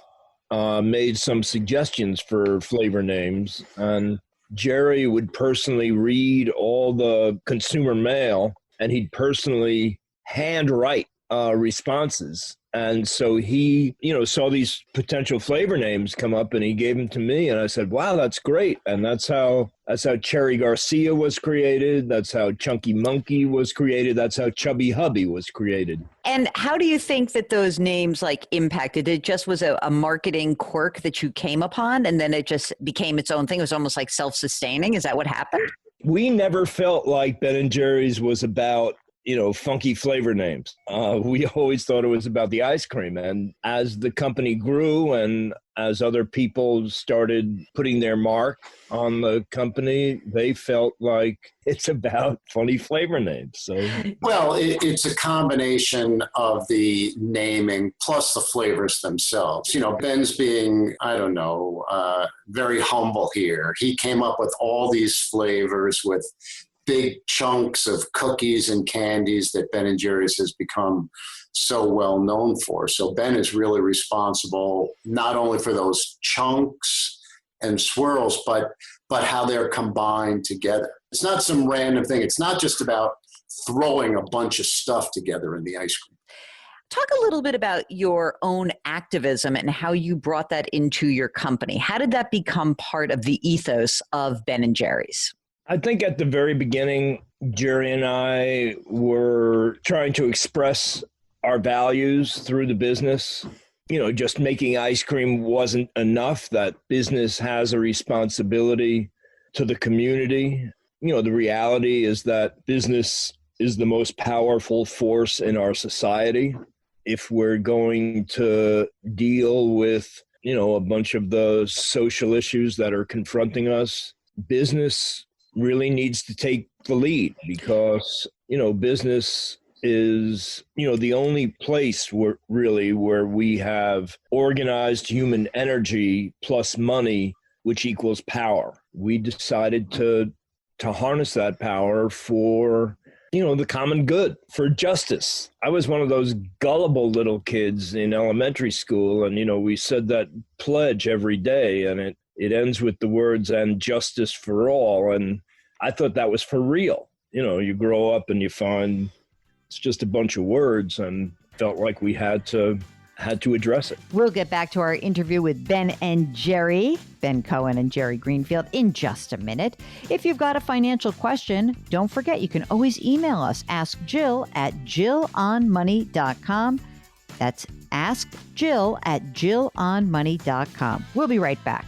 made some suggestions for flavor names, and Jerry would personally read all the consumer mail, and he'd personally handwrite responses. And so he, saw these potential flavor names come up, and he gave them to me, and I said, wow, that's great. And that's how Cherry Garcia was created. That's how Chunky Monkey was created. That's how Chubby Hubby was created. And how do you think that those names impacted? It just was a marketing quirk that you came upon, and then it just became its own thing. It was almost like self-sustaining. Is that what happened? We never felt like Ben & Jerry's was about funky flavor names. We always thought it was about the ice cream. And as the company grew and as other people started putting their mark on the company, they felt like it's about funny flavor names. So, well, it's a combination of the naming plus the flavors themselves. Ben's being, very humble here. He came up with all these flavors with big chunks of cookies and candies that Ben & Jerry's has become so well known for. So Ben is really responsible not only for those chunks and swirls, but how they're combined together. It's not some random thing. It's not just about throwing a bunch of stuff together in the ice cream. Talk a little bit about your own activism and how you brought that into your company. How did that become part of the ethos of Ben and Jerry's? I think at the very beginning, Jerry and I were trying to express our values through the business. Just making ice cream wasn't enough, that business has a responsibility to the community. The reality is that business is the most powerful force in our society. If we're going to deal with, a bunch of the social issues that are confronting us, business really needs to take the lead because, business is, the only place where we have organized human energy plus money, which equals power. We decided to harness that power for the common good, for justice. I was one of those gullible little kids in elementary school, and, we said that pledge every day, and it ends with the words, "and justice for all." And I thought that was for real. You grow up and you find it's just a bunch of words, and felt like we had to address it. We'll get back to our interview with Ben and Jerry, Ben Cohen and Jerry Greenfield, in just a minute. If you've got a financial question, don't forget you can always email us. Ask Jill at jillonmoney.com. That's Ask Jill at jillonmoney.com. We'll be right back.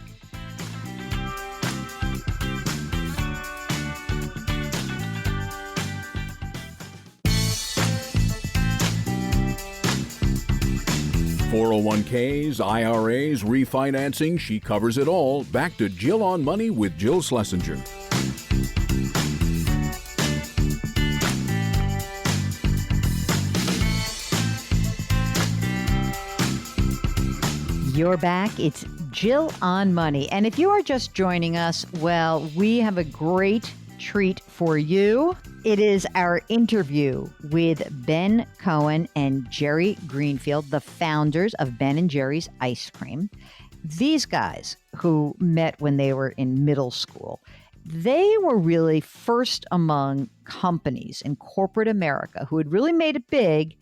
.401ks, IRAs, refinancing, she covers it all. Back to Jill on Money with Jill Schlesinger. You're back. It's Jill on Money. And if you are just joining us, well, we have a great treat for you. It is our interview with Ben Cohen and Jerry Greenfield, the founders of Ben and Jerry's Ice Cream. These guys, who met when they were in middle school, they were really first among companies in corporate America who had really made it big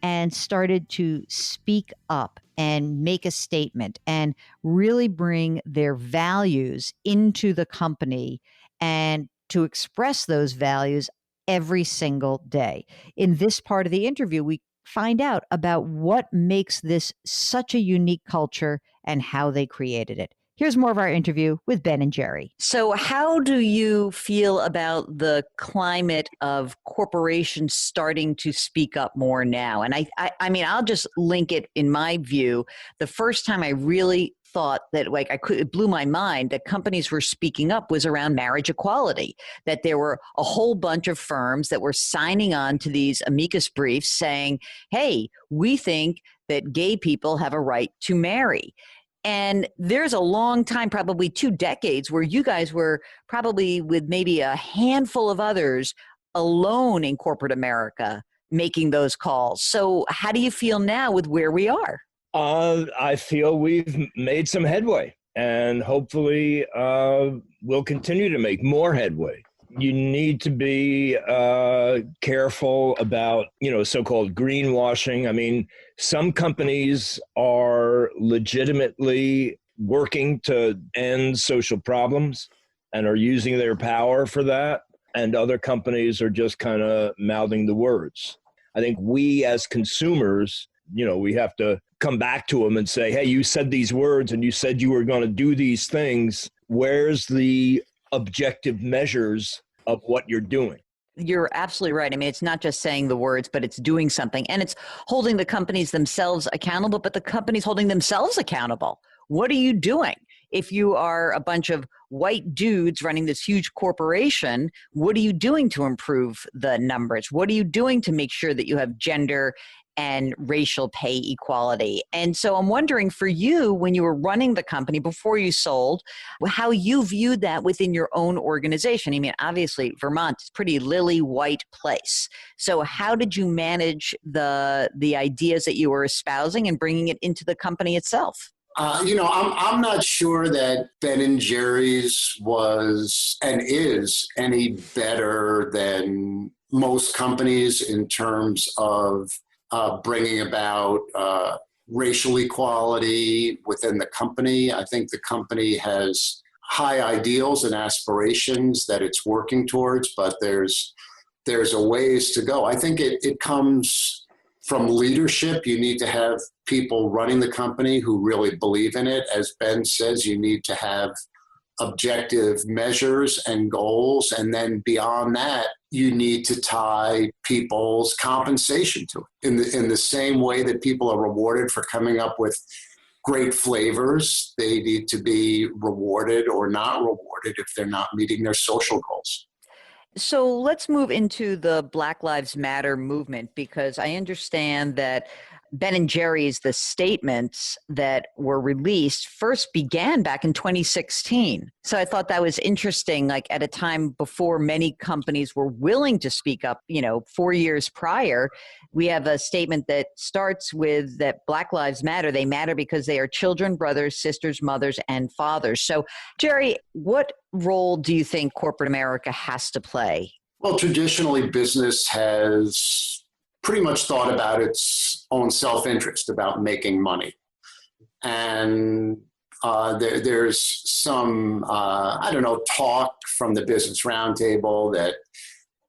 and started to speak up and make a statement and really bring their values into the company and to express those values every single day. In this part of the interview, we find out about what makes this such a unique culture and how they created it. Here's more of our interview with Ben and Jerry. So how do you feel about the climate of corporations starting to speak up more now? And I mean, I'll just link it in my view. The first time I really thought that it blew my mind that companies were speaking up was around marriage equality, that there were a whole bunch of firms that were signing on to these amicus briefs saying, hey, we think that gay people have a right to marry. And there's a long time, probably 2 decades, where you guys were probably with maybe a handful of others alone in corporate America making those calls. So how do you feel now with where we are? I feel we've made some headway, and hopefully we'll continue to make more headway. You need to be careful about, so-called greenwashing. I mean, some companies are legitimately working to end social problems and are using their power for that. And other companies are just kind of mouthing the words. I think we as consumers, we have to come back to them and say, hey, you said these words and you said you were going to do these things. Where's the objective measures of what you're doing? You're absolutely right. I mean, it's not just saying the words, but it's doing something. And it's holding the companies themselves accountable, but the companies holding themselves accountable. What are you doing? If you are a bunch of white dudes running this huge corporation, what are you doing to improve the numbers? What are you doing to make sure that you have gender and racial pay equality? And so I'm wondering for you, when you were running the company before you sold, how you viewed that within your own organization. I mean, obviously Vermont is a pretty lily white place. So how did you manage the ideas that you were espousing and bringing it into the company itself? I'm not sure that Ben and Jerry's was and is any better than most companies in terms of bringing about racial equality within the company. I think the company has high ideals and aspirations that it's working towards, but there's a ways to go. I think it comes from leadership. You need to have people running the company who really believe in it. As Ben says, you need to have objective measures and goals. And then beyond that, you need to tie people's compensation to it. In the same way that people are rewarded for coming up with great flavors, they need to be rewarded or not rewarded if they're not meeting their social goals. So let's move into the Black Lives Matter movement, because I understand that Ben & Jerry's, the statements that were released first began back in 2016. So I thought that was interesting, like at a time before many companies were willing to speak up, 4 years prior. We have a statement that starts with that Black Lives Matter. They matter because they are children, brothers, sisters, mothers, and fathers. So Jerry, what role do you think corporate America has to play? Well, traditionally, business has pretty much thought about its own self-interest, about making money. And there's some, talk from the Business Roundtable that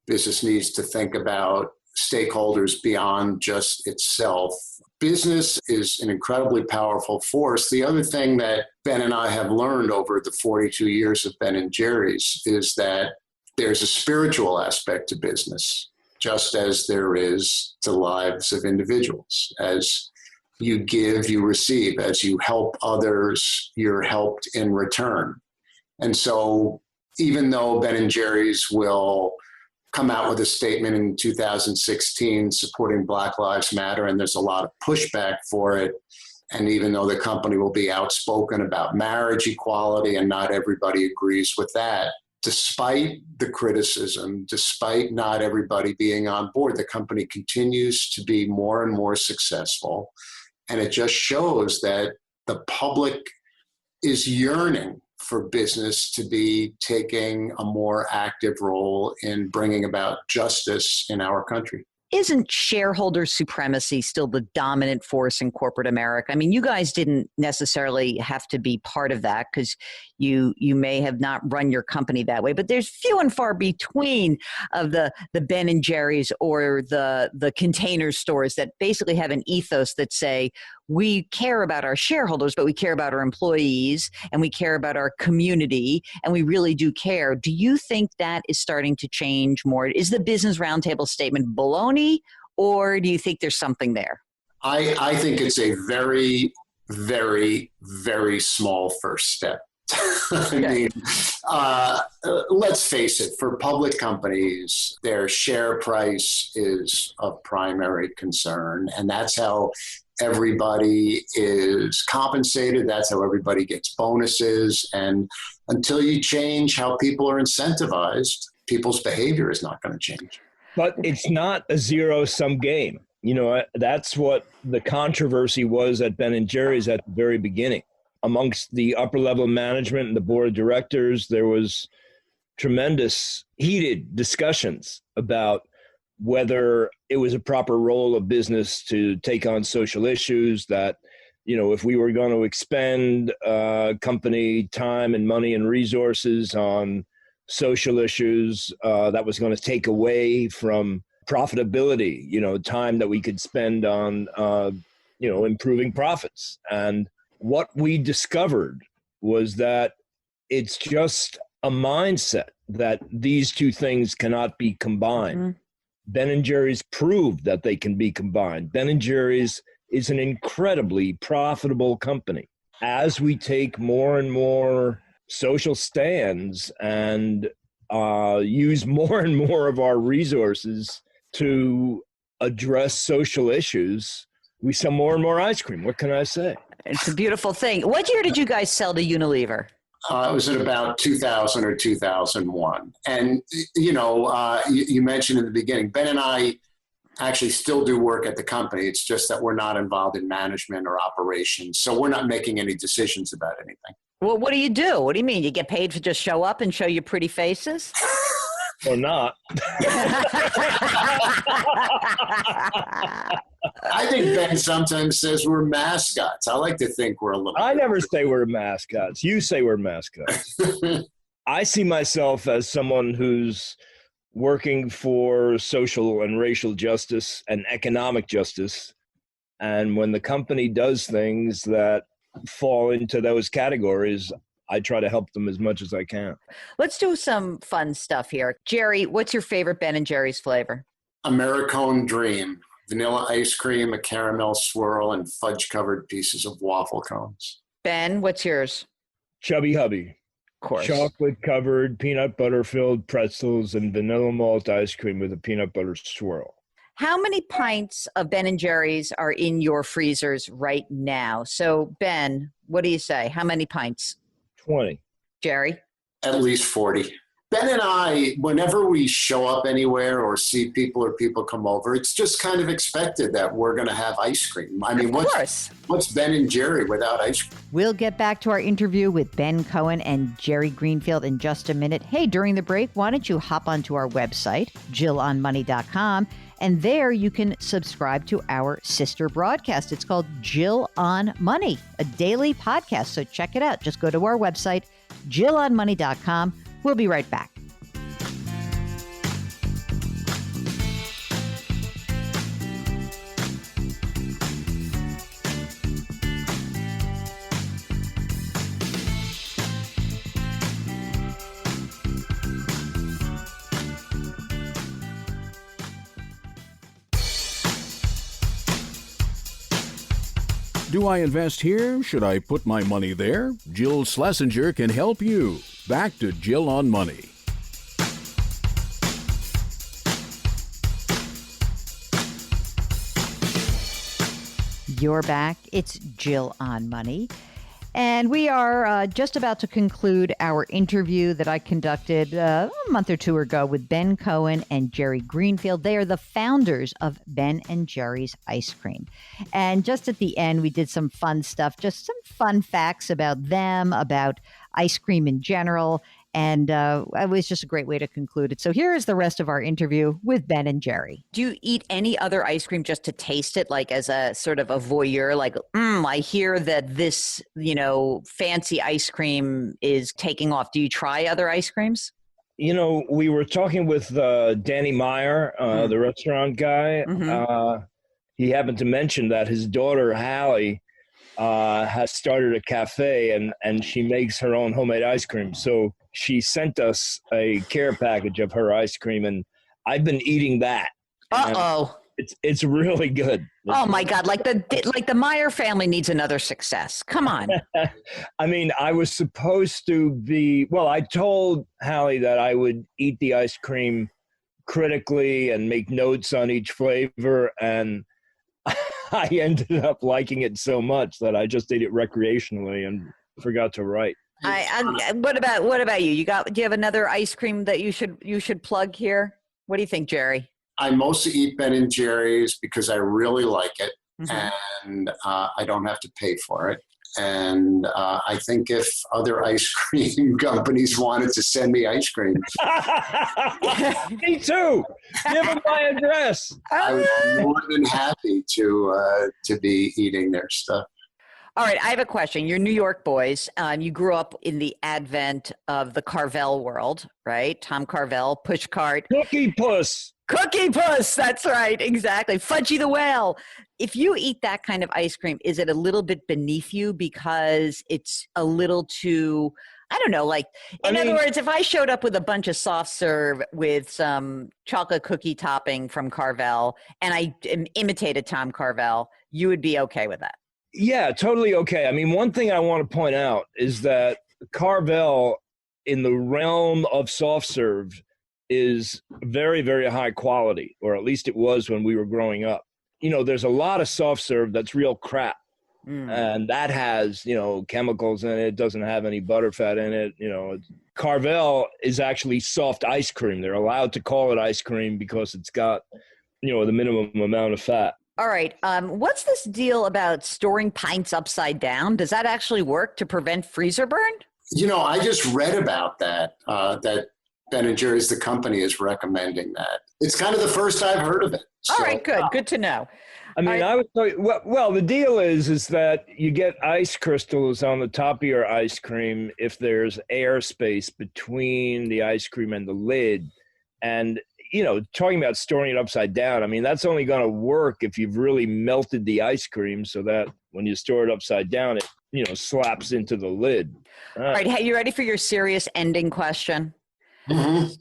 business needs to think about stakeholders beyond just itself. Business is an incredibly powerful force. The other thing that Ben and I have learned over the 42 years of Ben & Jerry's is that there's a spiritual aspect to business, just as there is to lives of individuals. As you give, you receive. As you help others, you're helped in return. And so even though Ben & Jerry's will come out with a statement in 2016 supporting Black Lives Matter, and there's a lot of pushback for it, and even though the company will be outspoken about marriage equality, and not everybody agrees with that, despite the criticism, despite not everybody being on board, the company continues to be more and more successful. And it just shows that the public is yearning for business to be taking a more active role in bringing about justice in our country. Isn't shareholder supremacy still the dominant force in corporate America? I mean, you guys didn't necessarily have to be part of that because you may have not run your company that way, but there's few and far between of the Ben & Jerry's or the container stores that basically have an ethos that say, we care about our shareholders, but we care about our employees and we care about our community, and we really do care. Do you think that is starting to change more? Is the Business Roundtable statement baloney, or do you think there's something there? I think it's a very, very, very small first step. Let's face it, for public companies, their share price is of primary concern, and that's how everybody is compensated. That's how everybody gets bonuses. And until you change how people are incentivized, people's behavior is not going to change. But it's not a zero-sum game. That's what the controversy was at Ben & Jerry's at the very beginning. Amongst the upper-level management and the board of directors, there was tremendous heated discussions about whether it was a proper role of business to take on social issues, that, if we were going to expend company time and money and resources on social issues, that was going to take away from profitability, time that we could spend on, improving profits. And what we discovered was that it's just a mindset that these two things cannot be combined. Mm-hmm. Ben & Jerry's proved that they can be combined. Ben & Jerry's is an incredibly profitable company. As we take more and more social stands and use more and more of our resources to address social issues, we sell more and more ice cream. What can I say? It's a beautiful thing. What year did you guys sell to Unilever? It was at about 2000 or 2001. And, you mentioned in the beginning, Ben and I actually still do work at the company. It's just that we're not involved in management or operations. So we're not making any decisions about anything. Well, what do you do? What do you mean? You get paid to just show up and show your pretty faces? Or not. I think Ben sometimes says we're mascots. I like to think we're a little. I never say we're mascots. You say we're mascots. I see myself as someone who's working for social and racial justice and economic justice. And when the company does things that fall into those categories, I try to help them as much as I can. Let's do some fun stuff here. Jerry, what's your favorite Ben and Jerry's flavor? Americone Dream. Vanilla ice cream, a caramel swirl, and fudge-covered pieces of waffle cones. Ben, what's yours? Chubby Hubby. Of course. Chocolate-covered, peanut butter-filled pretzels and vanilla malt ice cream with a peanut butter swirl. How many pints of Ben and Jerry's are in your freezers right now? So, Ben, what do you say? How many pints? 20. Jerry? At least 40. Ben and I, whenever we show up anywhere or see people or people come over, it's just kind of expected that we're going to have ice cream. I mean, what's Ben and Jerry without ice cream? We'll get back to our interview with Ben Cohen and Jerry Greenfield in just a minute. Hey, during the break, why don't you hop onto our website, JillOnMoney.com, and there you can subscribe to our sister broadcast. It's called Jill on Money, a daily podcast. So check it out. Just go to our website, JillOnMoney.com. We'll be right back. Do I invest here? Should I put my money there? Jill Schlesinger can help you. Back to Jill on Money. You're back. It's Jill on Money. And we are just about to conclude our interview that I conducted a month or two ago with Ben Cohen and Jerry Greenfield. They are the founders of Ben and Jerry's Ice Cream. And just at the end, we did some fun stuff, just some fun facts about them, about ice cream in general. And it was just a great way to conclude it. So here is the rest of our interview with Ben and Jerry. Do you eat any other ice cream just to taste it, like as a sort of a voyeur? Like, I hear that this, fancy ice cream is taking off. Do you try other ice creams? We were talking with Danny Meyer, the restaurant guy. Mm-hmm. He happened to mention that his daughter, Hallie, has started a cafe and she makes her own homemade ice cream. So she sent us a care package of her ice cream, and I've been eating that. Uh-oh. It's really good. Oh my God! Like the Meyer family needs another success. Come on. I mean, I was supposed to be. Well, I told Hallie that I would eat the ice cream critically and make notes on each flavor, and I ended up liking it so much that I just ate it recreationally and forgot to write. What about you? Do you have another ice cream that you should plug here? What do you think, Jerry? I mostly eat Ben and Jerry's because I really like it, Mm-hmm. and I don't have to pay for it. And I think if other ice cream companies wanted to send me ice cream, me too. Give them my address. I would be more than happy to be eating their stuff. All right, I have a question. You're New York boys. You grew up in the advent of the Carvel world, right? Tom Carvel, Pushcart. Cookie Puss. Cookie Puss, that's right, exactly. Fudgy the Whale. If you eat that kind of ice cream, is it a little bit beneath you because it's a little too, I don't know, like, in other words, if I showed up with a bunch of soft serve with some chocolate cookie topping from Carvel and I imitated Tom Carvel, you would be okay with that? Yeah, totally okay. I mean, one thing I want to point out is that Carvel, in the realm of soft serve, is very, very high quality, or at least it was when we were growing up. There's a lot of soft serve that's real crap. And that has, chemicals in it, doesn't have any butterfat in it. Carvel is actually soft ice cream. They're allowed to call it ice cream because it's got, the minimum amount of fat. All right. What's this deal about storing pints upside down? Does that actually work to prevent freezer burn? I just read about that Ben & Jerry's, the company, is recommending that. It's kind of the first I've heard of it. All right, good. Good to know. I mean, I was talking, well, the deal is that you get ice crystals on the top of your ice cream if there's air space between the ice cream and the lid. And, talking about storing it upside down, I mean, that's only going to work if you've really melted the ice cream so that when you store it upside down, it, slaps into the lid. All right. Hey, you ready for your serious ending question? Mm-hmm.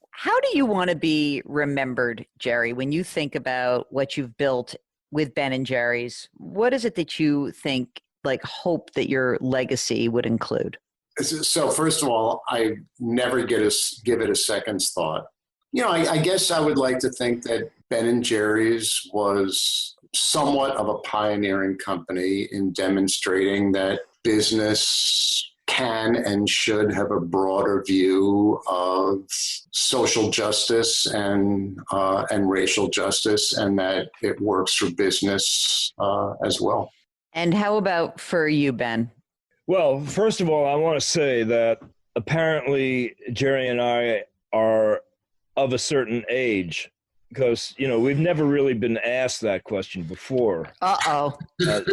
How do you want to be remembered, Jerry, when you think about what you've built with Ben and Jerry's? What is it that you think, hope that your legacy would include? So first of all, I never give it a second's thought. I guess I would like to think that Ben and Jerry's was somewhat of a pioneering company in demonstrating that business can and should have a broader view of social justice and racial justice, and that it works for business as well. And how about for you, Ben? Well, first of all, I want to say that apparently Jerry and I are of a certain age, because, we've never really been asked that question before. Uh-oh. A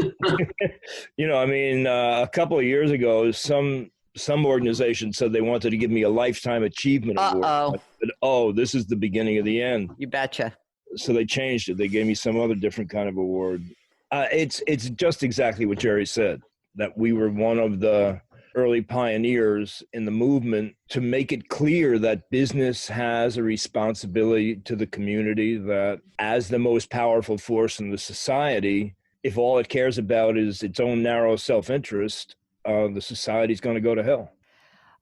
couple of years ago, some organization said they wanted to give me a lifetime achievement award. Uh-oh. I said, this is the beginning of the end. You betcha. So they changed it. They gave me some other different kind of award. It's just exactly what Jerry said, that we were one of the early pioneers in the movement to make it clear that business has a responsibility to the community, that as the most powerful force in the society, if all it cares about is its own narrow self-interest, the society's going to go to hell.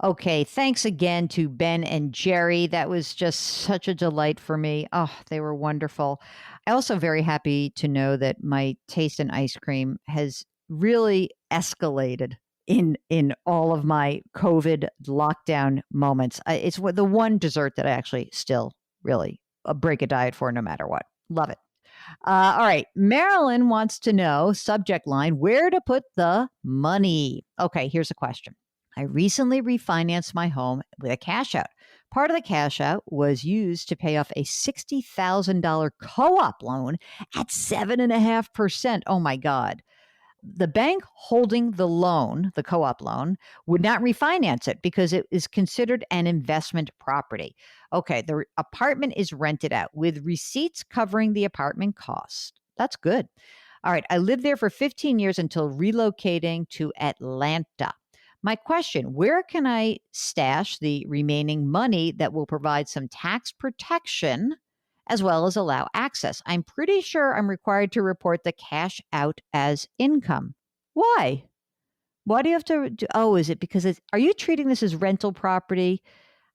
Okay, thanks again to Ben and Jerry. That was just such a delight for me. Oh, they were wonderful. I'm also very happy to know that my taste in ice cream has really escalated in all of my COVID lockdown moments. It's the one dessert that I actually still really break a diet for no matter what. Love it. All right. Marilyn wants to know, subject line, where to put the money. Okay, here's a question. I recently refinanced my home with a cash out. Part of the cash out was used to pay off a $60,000 co-op loan at 7.5%. Oh my God. The bank holding the loan, the co-op loan, would not refinance it because it is considered an investment property. Okay, the apartment is rented out with receipts covering the apartment cost. That's good. All right, I lived there for 15 years until relocating to Atlanta. My question, where can I stash the remaining money that will provide some tax protection as well as allow access? I'm pretty sure I'm required to report the cash out as income. Why? Why do you have to do? Oh, is it because are you treating this as rental property?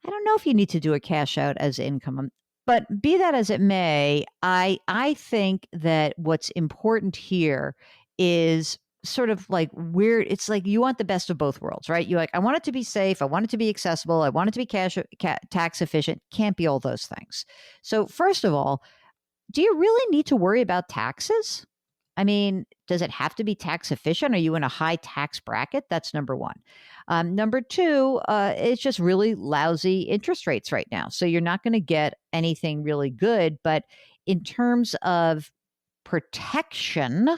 I don't know if you need to do a cash out as income. But be that as it may, I think that what's important here is sort of like where it's like you want the best of both worlds, right? You're like, I want it to be safe. I want it to be accessible. I want it to be tax efficient. Can't be all those things. So first of all, do you really need to worry about taxes? I mean, does it have to be tax efficient? Are you in a high tax bracket? That's number one. Number two, it's just really lousy interest rates right now. So you're not going to get anything really good. But in terms of protection,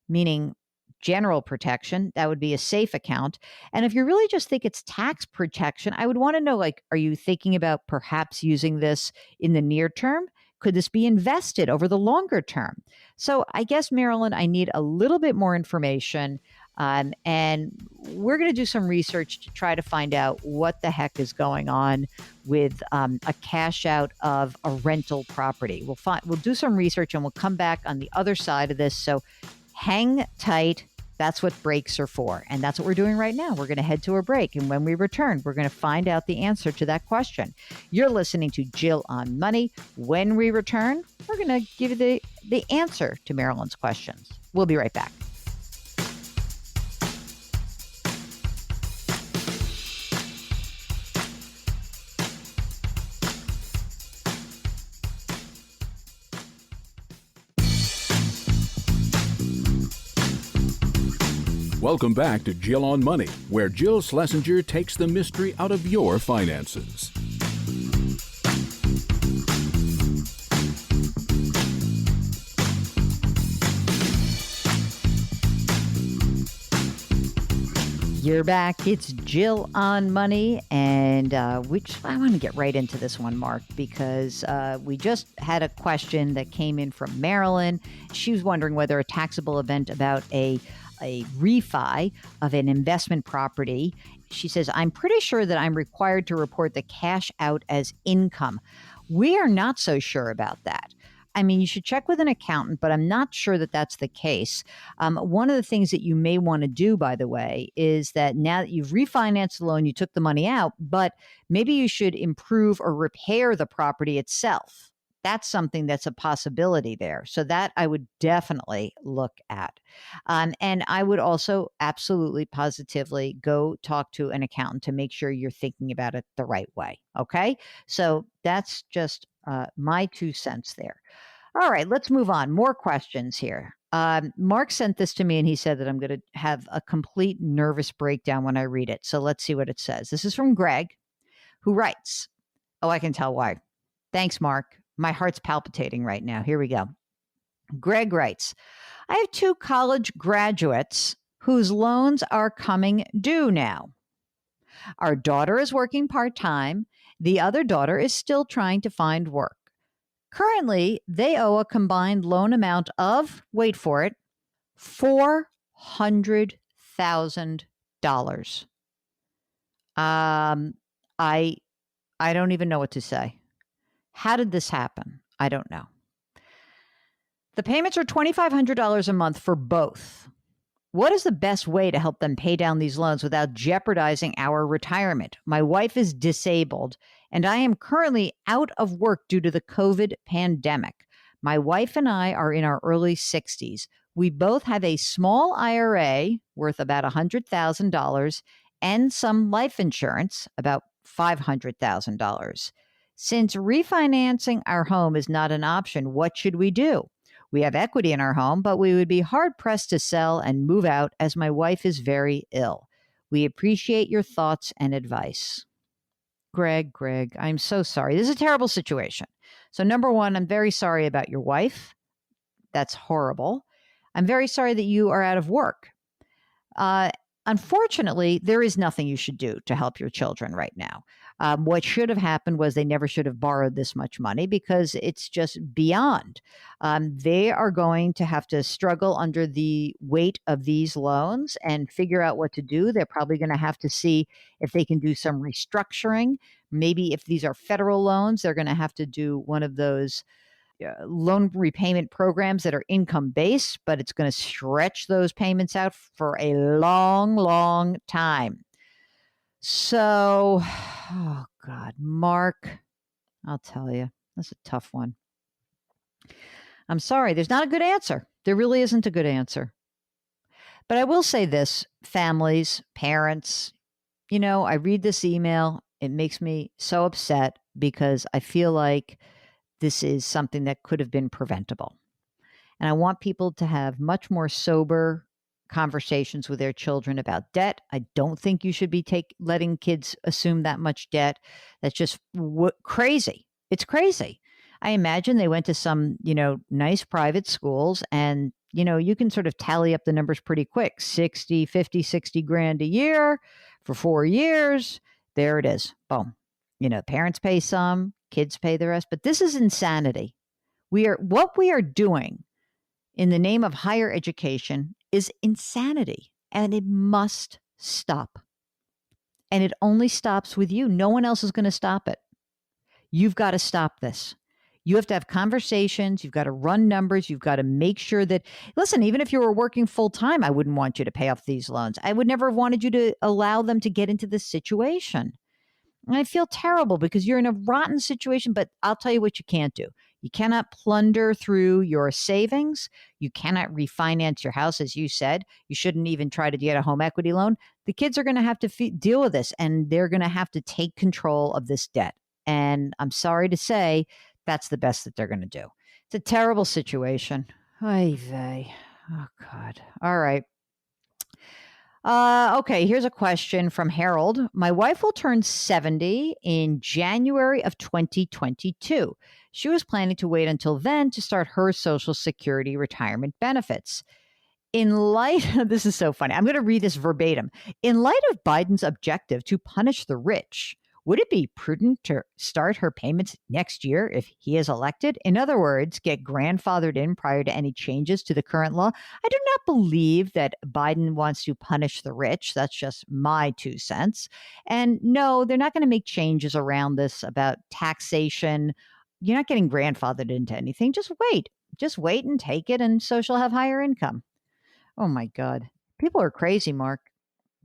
meaning general protection, that would be a safe account. And if you really just think it's tax protection, I would want to know, like, are you thinking about perhaps using this in the near term? Could this be invested over the longer term? So I guess, Marilyn, I need a little bit more information. And we're going to do some research to try to find out what the heck is going on with a cash out of a rental property. We'll do some research and we'll come back on the other side of this. So hang tight. That's what breaks are for. And that's what we're doing right now. We're going to head to a break. And when we return, we're going to find out the answer to that question. You're listening to Jill on Money. When we return, we're going to give you the answer to Marilyn's questions. We'll be right back. Welcome back to Jill on Money, where Jill Schlesinger takes the mystery out of your finances. You're back. It's Jill on Money, and which I want to get right into this one, Mark, because we just had a question that came in from Marilyn. She was wondering whether a taxable event about a refi of an investment property. She says, I'm pretty sure that I'm required to report the cash out as income. We are not so sure about that. I mean, you should check with an accountant, but I'm not sure that that's the case. One of the things that you may want to do, by the way, is that now that you've refinanced the loan, you took the money out, but maybe you should improve or repair the property itself. That's something that's a possibility there. So that I would definitely look at. And I would also absolutely positively go talk to an accountant to make sure you're thinking about it the right way. Okay. So that's just my 2 cents there. All right, let's move on. More questions here. Mark sent this to me and he said that I'm going to have a complete nervous breakdown when I read it. So let's see what it says. This is from Greg, who writes, oh, I can tell why. Thanks, Mark. My heart's palpitating right now. Here we go. Greg writes, I have 2 college graduates whose loans are coming due now. Our daughter is working part-time. The other daughter is still trying to find work. Currently, they owe a combined loan amount of, wait for it, $400,000. I don't even know what to say. How did this happen? I don't know. The payments are $2,500 a month for both. What is the best way to help them pay down these loans without jeopardizing our retirement? My wife is disabled, and I am currently out of work due to the COVID pandemic. My wife and I are in our early 60s. We both have a small IRA worth about $100,000 and some life insurance, about $500,000. Since refinancing our home is not an option, what should we do? We have equity in our home, but we would be hard-pressed to sell and move out as my wife is very ill. We appreciate your thoughts and advice. Greg, I'm so sorry. This is a terrible situation. So number one, I'm very sorry about your wife. That's horrible. I'm very sorry that you are out of work. Unfortunately, there is nothing you should do to help your children right now. What should have happened was they never should have borrowed this much money because it's just beyond. They are going to have to struggle under the weight of these loans and figure out what to do. They're probably going to have to see if they can do some restructuring. Maybe if these are federal loans, they're going to have to do one of those loan repayment programs that are income-based, but it's going to stretch those payments out for a long, long time. So, oh God, Mark, I'll tell you, that's a tough one. I'm sorry, there's not a good answer. There really isn't a good answer. But I will say this, families, parents, I read this email. It makes me so upset because I feel like this is something that could have been preventable. And I want people to have much more sober conversations with their children about debt. I don't think you should be letting kids assume that much debt. That's just crazy. It's crazy. I imagine they went to some, nice private schools and, you can sort of tally up the numbers pretty quick. 50, 60 grand a year for 4 years. There it is. Boom. Parents pay some, kids pay the rest, but this is insanity. What we are doing in the name of higher education is insanity, and it must stop. And it only stops with you. No one else is going to stop it. You've got to stop this. You have to have conversations. You've got to run numbers. You've got to make sure that, listen, even if you were working full time, I wouldn't want you to pay off these loans. I would never have wanted you to allow them to get into this situation. And I feel terrible because you're in a rotten situation, but I'll tell you what you can't do. You cannot plunder through your savings. You cannot refinance your house, as you said. You shouldn't even try to get a home equity loan. The kids are going to have to deal with this, and they're going to have to take control of this debt. And I'm sorry to say, that's the best that they're going to do. It's a terrible situation. Oy vey. Oh, God. All right. Okay, here's a question from Harold. My wife will turn 70 in January of 2022. She was planning to wait until then to start her Social Security retirement benefits. In light of, this is so funny. I'm going to read this verbatim. In light of Biden's objective to punish the rich, would it be prudent to start her payments next year if he is elected? In other words, get grandfathered in prior to any changes to the current law? I do not believe that Biden wants to punish the rich. That's just my 2 cents. And no, they're not going to make changes around this about taxation. You're not getting grandfathered into anything. Just wait. Just wait and take it, and so she'll have higher income. Oh, my God. People are crazy, Mark.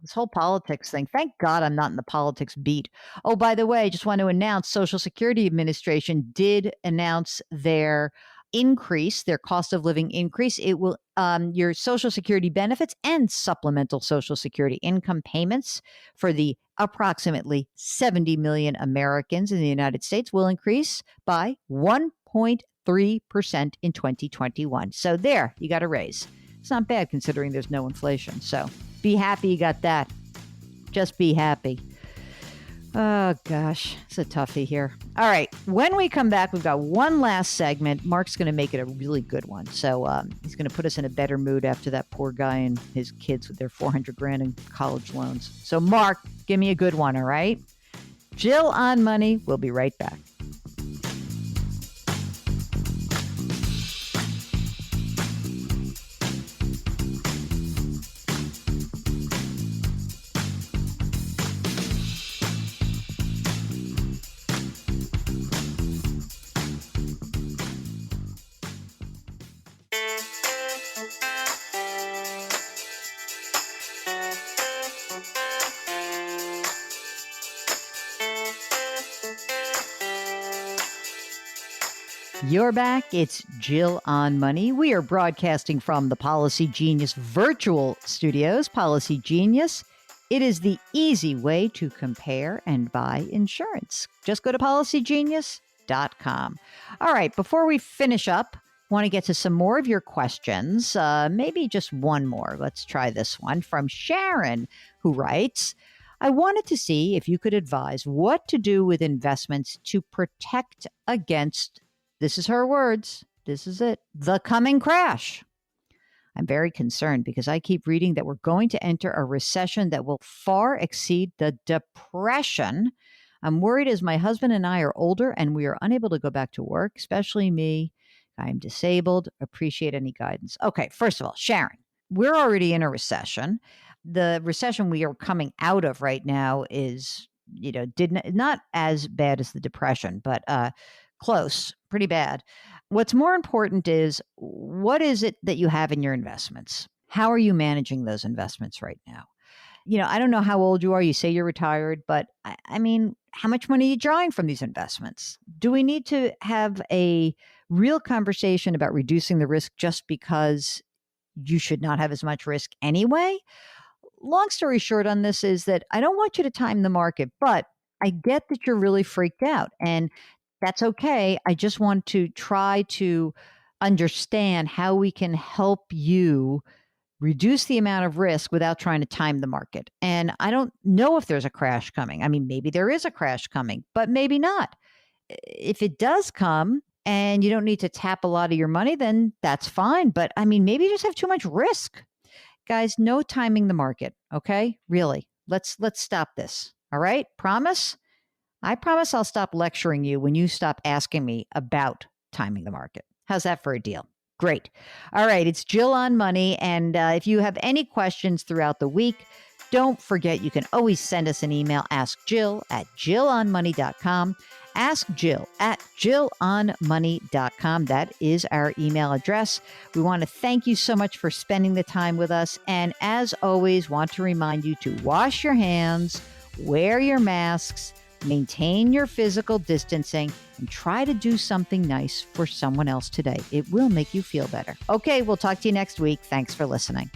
This whole politics thing. Thank God I'm not in the politics beat. Oh, by the way, I just want to announce Social Security Administration did announce their increase, their cost of living increase. It will, your Social Security benefits and supplemental Social Security income payments for the approximately 70 million Americans in the United States will increase by 1.3% in 2021. So there, you got a raise. It's not bad considering there's no inflation. So be happy you got that. Just be happy. Oh, gosh. It's a toughie here. All right. When we come back, we've got one last segment. Mark's going to make it a really good one. So he's going to put us in a better mood after that poor guy and his kids with their $400,000 in college loans. So, Mark, give me a good one, all right? Jill on Money. We'll be right back. You're back. It's Jill on Money. We are broadcasting from the Policy Genius virtual studios. Policy Genius, it is the easy way to compare and buy insurance. Just go to policygenius.com. All right, before we finish up, I want to get to some more of your questions. Maybe just one more. Let's try this one from Sharon, who writes, I wanted to see if you could advise what to do with investments to protect against, this is her words, this is it, the coming crash. I'm very concerned because I keep reading that we're going to enter a recession that will far exceed the Depression. I'm worried as my husband and I are older and we are unable to go back to work, especially me. I'm disabled. Appreciate any guidance. Okay, first of all, Sharon, we're already in a recession. The recession we are coming out of right now is, not as bad as the Depression, but close, pretty bad. What's more important is, what is it that you have in your investments? How are you managing those investments right now? I don't know how old you are. You say you're retired, but I mean, how much money are you drawing from these investments? Do we need to have a real conversation about reducing the risk just because you should not have as much risk anyway? Long story short on this is that I don't want you to time the market, but I get that you're really freaked out, and that's okay. I just want to try to understand how we can help you reduce the amount of risk without trying to time the market. And I don't know if there's a crash coming. I mean, maybe there is a crash coming, but maybe not. If it does come and you don't need to tap a lot of your money, then that's fine. But I mean, maybe you just have too much risk. Guys, no timing the market, okay? Really, let's stop this, all right? Promise? I promise I'll stop lecturing you when you stop asking me about timing the market. How's that for a deal? Great. All right, it's Jill on Money, and if you have any questions throughout the week, don't forget you can always send us an email, askjill@jillonmoney.com. askjill@jillonmoney.com. That is our email address. We want to thank you so much for spending the time with us. And as always, want to remind you to wash your hands, wear your masks, maintain your physical distancing, and try to do something nice for someone else today. It will make you feel better. Okay, we'll talk to you next week. Thanks for listening.